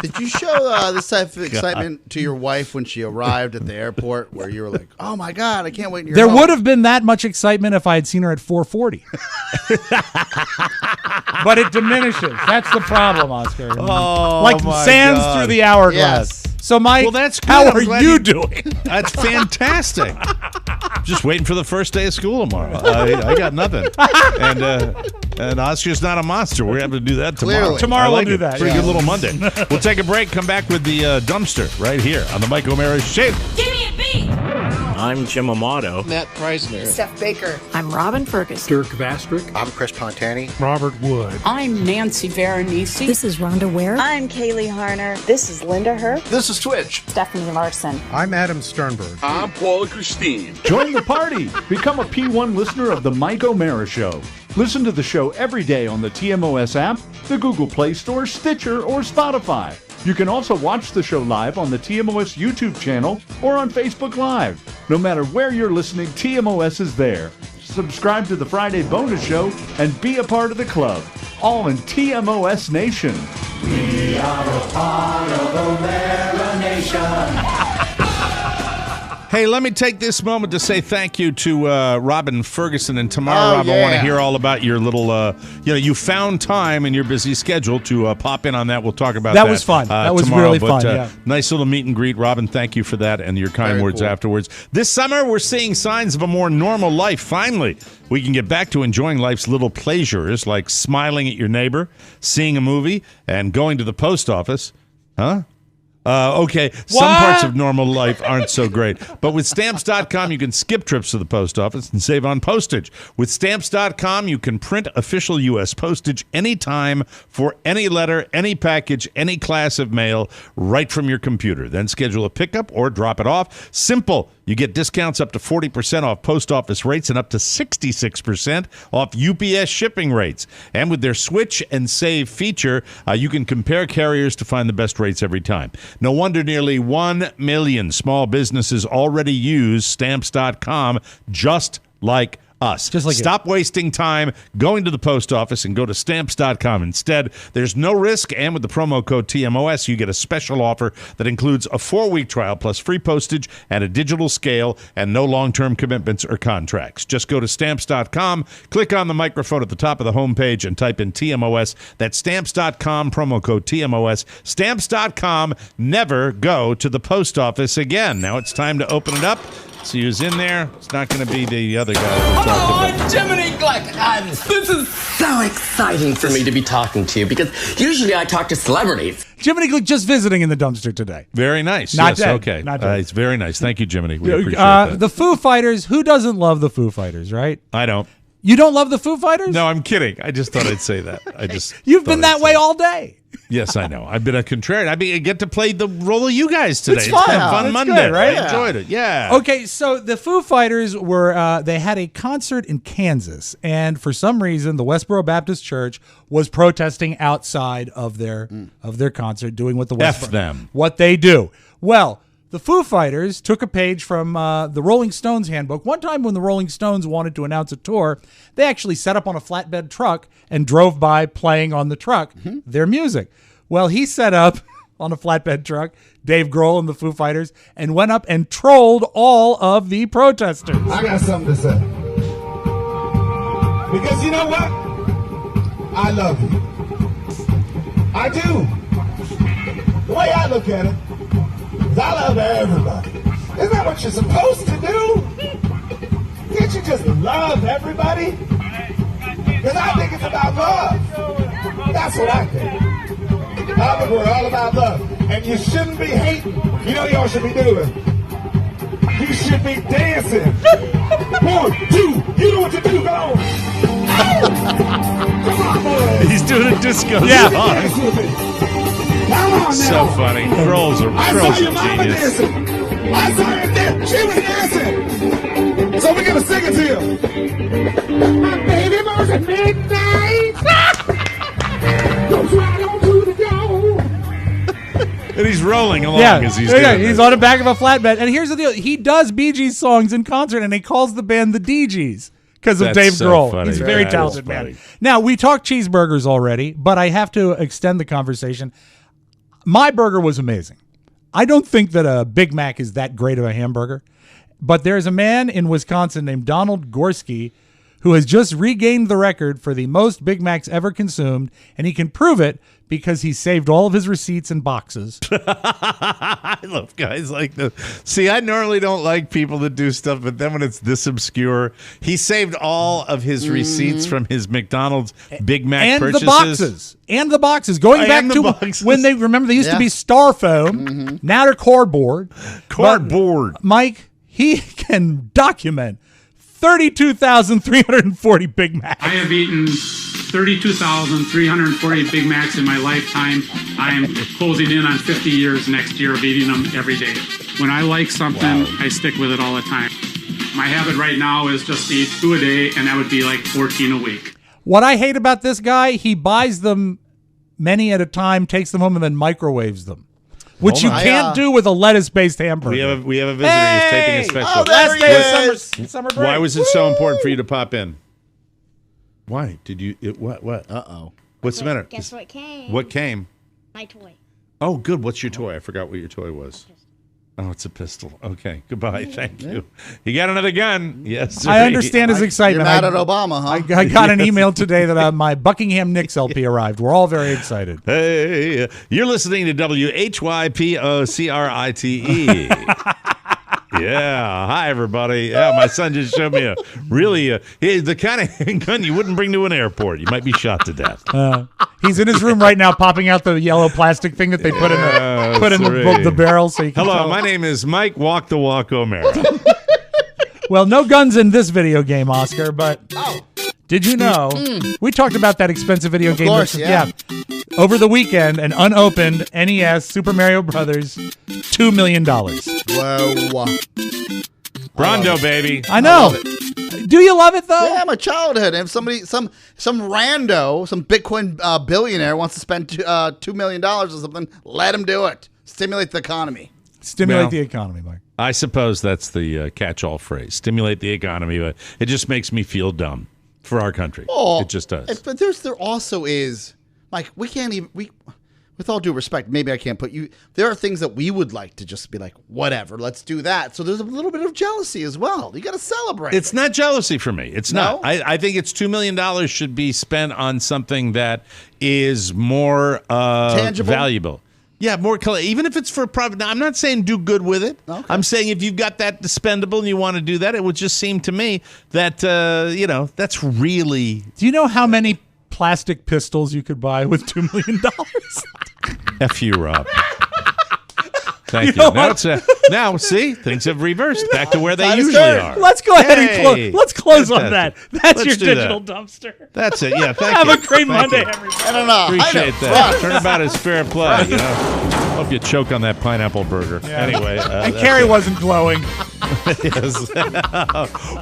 Did you show this type of excitement to your wife when she arrived at the airport, where you were like, "Oh my God, I can't wait"? There would have been that much excitement if I had seen her at 4:40, but it diminishes. That's the problem, Oscar. Oh, sands God. Through the hourglass. Yes. So, Mike, well, that's good. how are you doing? That's fantastic. Just waiting for the first day of school tomorrow. I got nothing. And Oscar's not a monster. We're having to do that tomorrow. Clearly. Tomorrow we'll do that. Pretty good little Monday. We'll take a break, come back with the dumpster right here on the Mike O'Mara Show. Give me a beat! I'm Jim Amato. Matt Preisner. Steph Baker. I'm Robin Ferguson. Dirk Vastrick. I'm Chris Pontani. Robert Wood. I'm Nancy Veronese. This is Rhonda Ware. I'm Kaylee Harner. This is Linda Herb. This is Twitch. Stephanie Larson. I'm Adam Sternberg. I'm Paula Christine. Join the party. Become a P1 listener of the Mike O'Mara Show. Listen to the show every day on the TMOS app, the Google Play Store, Stitcher, or Spotify. You can also watch the show live on the TMOS YouTube channel or on Facebook Live. No matter where you're listening, TMOS is there. Subscribe to the Friday Bonus Show and be a part of the club. All in TMOS Nation. We are a part of O'Mara Nation. Hey, let me take this moment to say thank you to Robin Ferguson. And tomorrow, Rob, I want to hear all about your little, you found time in your busy schedule to pop in on that. We'll talk about that. That was fun. That was tomorrow. really fun, yeah. Nice little meet and greet. Robin, thank you for that and your kind words afterwards. This summer, we're seeing signs of a more normal life. Finally, we can get back to enjoying life's little pleasures, like smiling at your neighbor, seeing a movie, and going to the post office. Huh? Okay, some parts of normal life aren't so great. But with Stamps.com, you can skip trips to the post office and save on postage. With Stamps.com, you can print official U.S. postage anytime for any letter, any package, any class of mail, right from your computer. Then schedule a pickup or drop it off. Simple. You get discounts up to 40% off post office rates and up to 66% off UPS shipping rates. And with their Switch and Save feature, you can compare carriers to find the best rates every time. No wonder nearly 1 million small businesses already use Stamps.com, just like us. Just like Stop wasting time going to the post office and go to Stamps.com instead. There's no risk, and with the promo code TMOS, you get a special offer that includes a 4-week trial plus free postage and a digital scale and no long-term commitments or contracts. Just go to Stamps.com, click on the microphone at the top of the homepage, and type in TMOS. That's Stamps.com, promo code TMOS. Stamps.com, never go to the post office again. Now it's time to open it up. See who's in there. It's not going to be the other guy that we talked about. Jiminy Glick, this is so exciting for me to be talking to you because usually I talk to celebrities. Jiminy Glick just visiting in the dumpster today. Very nice. Not yes, dead. okay. Not dead. It's very nice. Thank you, Jiminy. We appreciate that. The Foo Fighters. Who doesn't love the Foo Fighters, right? I don't. You don't love the Foo Fighters? No, I'm kidding. I just thought I'd say that. You've been that way all day. Yes, I know. I've been a contrarian. I get to play the role of you guys today. It's fun. Been a fun It's Monday, good, right? I enjoyed it. Yeah. Okay, so the Foo Fighters were they had a concert in Kansas, and for some reason, the Westboro Baptist Church was protesting outside of their concert, doing what the what they do. Well, the Foo Fighters took a page from the Rolling Stones handbook. One time when the Rolling Stones wanted to announce a tour, they actually set up on a flatbed truck and drove by playing on the truck their music. Well, he set up on a flatbed truck, Dave Grohl and the Foo Fighters, and went up and trolled all of the protesters. I got something to say. Because you know what? I love you. I do. The way I look at it, I love everybody. Isn't that what you're supposed to do? Can't you just love everybody? Because I think it's about love. That's what I think. I think we're all about love. And you shouldn't be hating. You know what y'all should be doing? You should be dancing. 1, 2, you know what to do. Go on. Come on, boys. He's doing a disco song. Dance with me. Come on now. So funny. Trolls are I saw your mama genius. dancing. I saw her dance. She was dancing. So we're going to sing it to you. My baby was at midnight. Goes right on to the door. And he's rolling along as he's doing He's on the back of a flatbed. And here's the deal. He does Bee Gees songs in concert, and he calls the band the DGs because of Dave Grohl. Funny. He's a very talented man. Now, we talked cheeseburgers already, but I have to extend the conversation. My burger was amazing. I don't think that a Big Mac is that great of a hamburger, but there's a man in Wisconsin named Donald Gorski who has just regained the record for the most Big Macs ever consumed, and he can prove it because he saved all of his receipts in boxes. I love guys like this. See, I normally don't like people that do stuff, but then when it's this obscure, he saved all of his receipts from his McDonald's Big Mac purchases. And the boxes. Going back to when they used to be styrofoam. Now they're cardboard. But Mike, he can document 32,340 Big Macs. I have eaten 32,340 Big Macs in my lifetime. I am closing in on 50 years next year of eating them every day. When I like something, I stick with it all the time. My habit right now is just to eat 2 a day, and that would be like 14 a week. What I hate about this guy, he buys them many at a time, takes them home, and then microwaves them. Which you can't do with a lettuce-based hamburger. We have a visitor who's taping a special. Oh, last day of summer break. Why was it so important for you to pop in? Why did you? What? Uh-oh. What's the matter? Guess what came? What came? My toy. Oh, good. What's your toy? I forgot what your toy was. Oh, it's a pistol. Okay. Goodbye. Thank you. You got another gun. Yes, sir. I understand his excitement. You're mad at Obama, huh? I got an email today that my Buckingham Nicks LP arrived. We're all very excited. Hey, you're listening to WHYPOCRITE. Yeah. Hi, everybody. Yeah, my son just showed me the kind of gun you wouldn't bring to an airport. You might be shot to death. He's in his room right now, popping out the yellow plastic thing that they put in the barrel, so you can. Hello, tell. my name is Mike Walk the Walk O'Mara. Well, no guns in this video game, Oscar. But did you know we talked about that expensive video game? Of course, yeah. Over the weekend, an unopened NES Super Mario Brothers, $2 million. Whoa. Brondo, baby. I know. Do you love it though? Yeah, my childhood. And if somebody, some rando, some Bitcoin billionaire wants to spend $2 million or something, let him do it. Stimulate the economy. Stimulate the economy, Mike. I suppose that's the catch-all phrase. Stimulate the economy. But it just makes me feel dumb for our country. It just does. But there also is, like, we can't even, with all due respect, maybe I can't put you, there are things that we would like to just be like, whatever, let's do that. So there's a little bit of jealousy as well. You got to celebrate. It's not jealousy for me. It's not. I think it's $2 million should be spent on something that is more tangible, valuable. Yeah, more even if it's for profit. Now, I'm not saying do good with it. Okay. I'm saying if you've got that spendable and you want to do that, it would just seem to me that, that's really... Do you know how many plastic pistols you could buy with $2 million? F you, Rob. Thank you. Now, see, things have reversed back to where they usually are. Let's go ahead and let's close on that. That's your digital dumpster. That's it. Yeah, thank you. Have a great Monday, everybody. I don't know. Appreciate that. Turnabout is fair play. Hope you choke on that pineapple burger. Yeah. Anyway. And Cary wasn't glowing. Yes.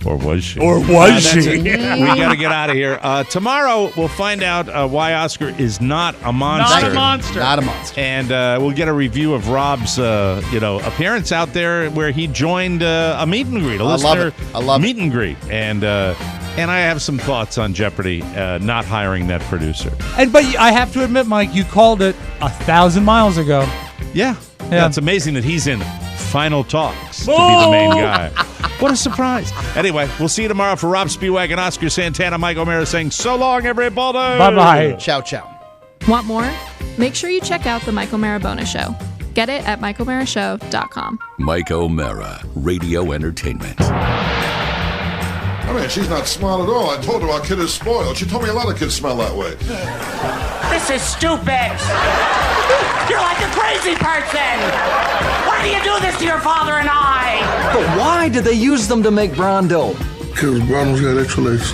Or was she? We got to get out of here. Tomorrow, we'll find out why Oscar is not a monster. Not a monster. Not a monster. And we'll get a review of Robb's, appearance out there where he joined a meet and greet, a listener meet and greet. And I have some thoughts on Jeopardy not hiring that producer. But I have to admit, Mike, you called it 1,000 miles ago. Yeah. It's amazing that he's in Final Talks to be the main guy. What a surprise. Anyway, we'll see you tomorrow for Robb Spiewak and Oscar Santana. Mike O'Mara saying so long, everybody. Bye-bye. Ciao, ciao. Want more? Make sure you check out the Mike O'Mara Bonus Show. Get it at MikeO'MaraShow.com. Mike O'Mara, Radio Entertainment. I mean, she's not smart at all. I told her our kid is spoiled. She told me a lot of kids smell that way. This is stupid. You're like a crazy person. Why do you do this to your father and I? But why did they use them to make brown dough? Because brown got extra legs.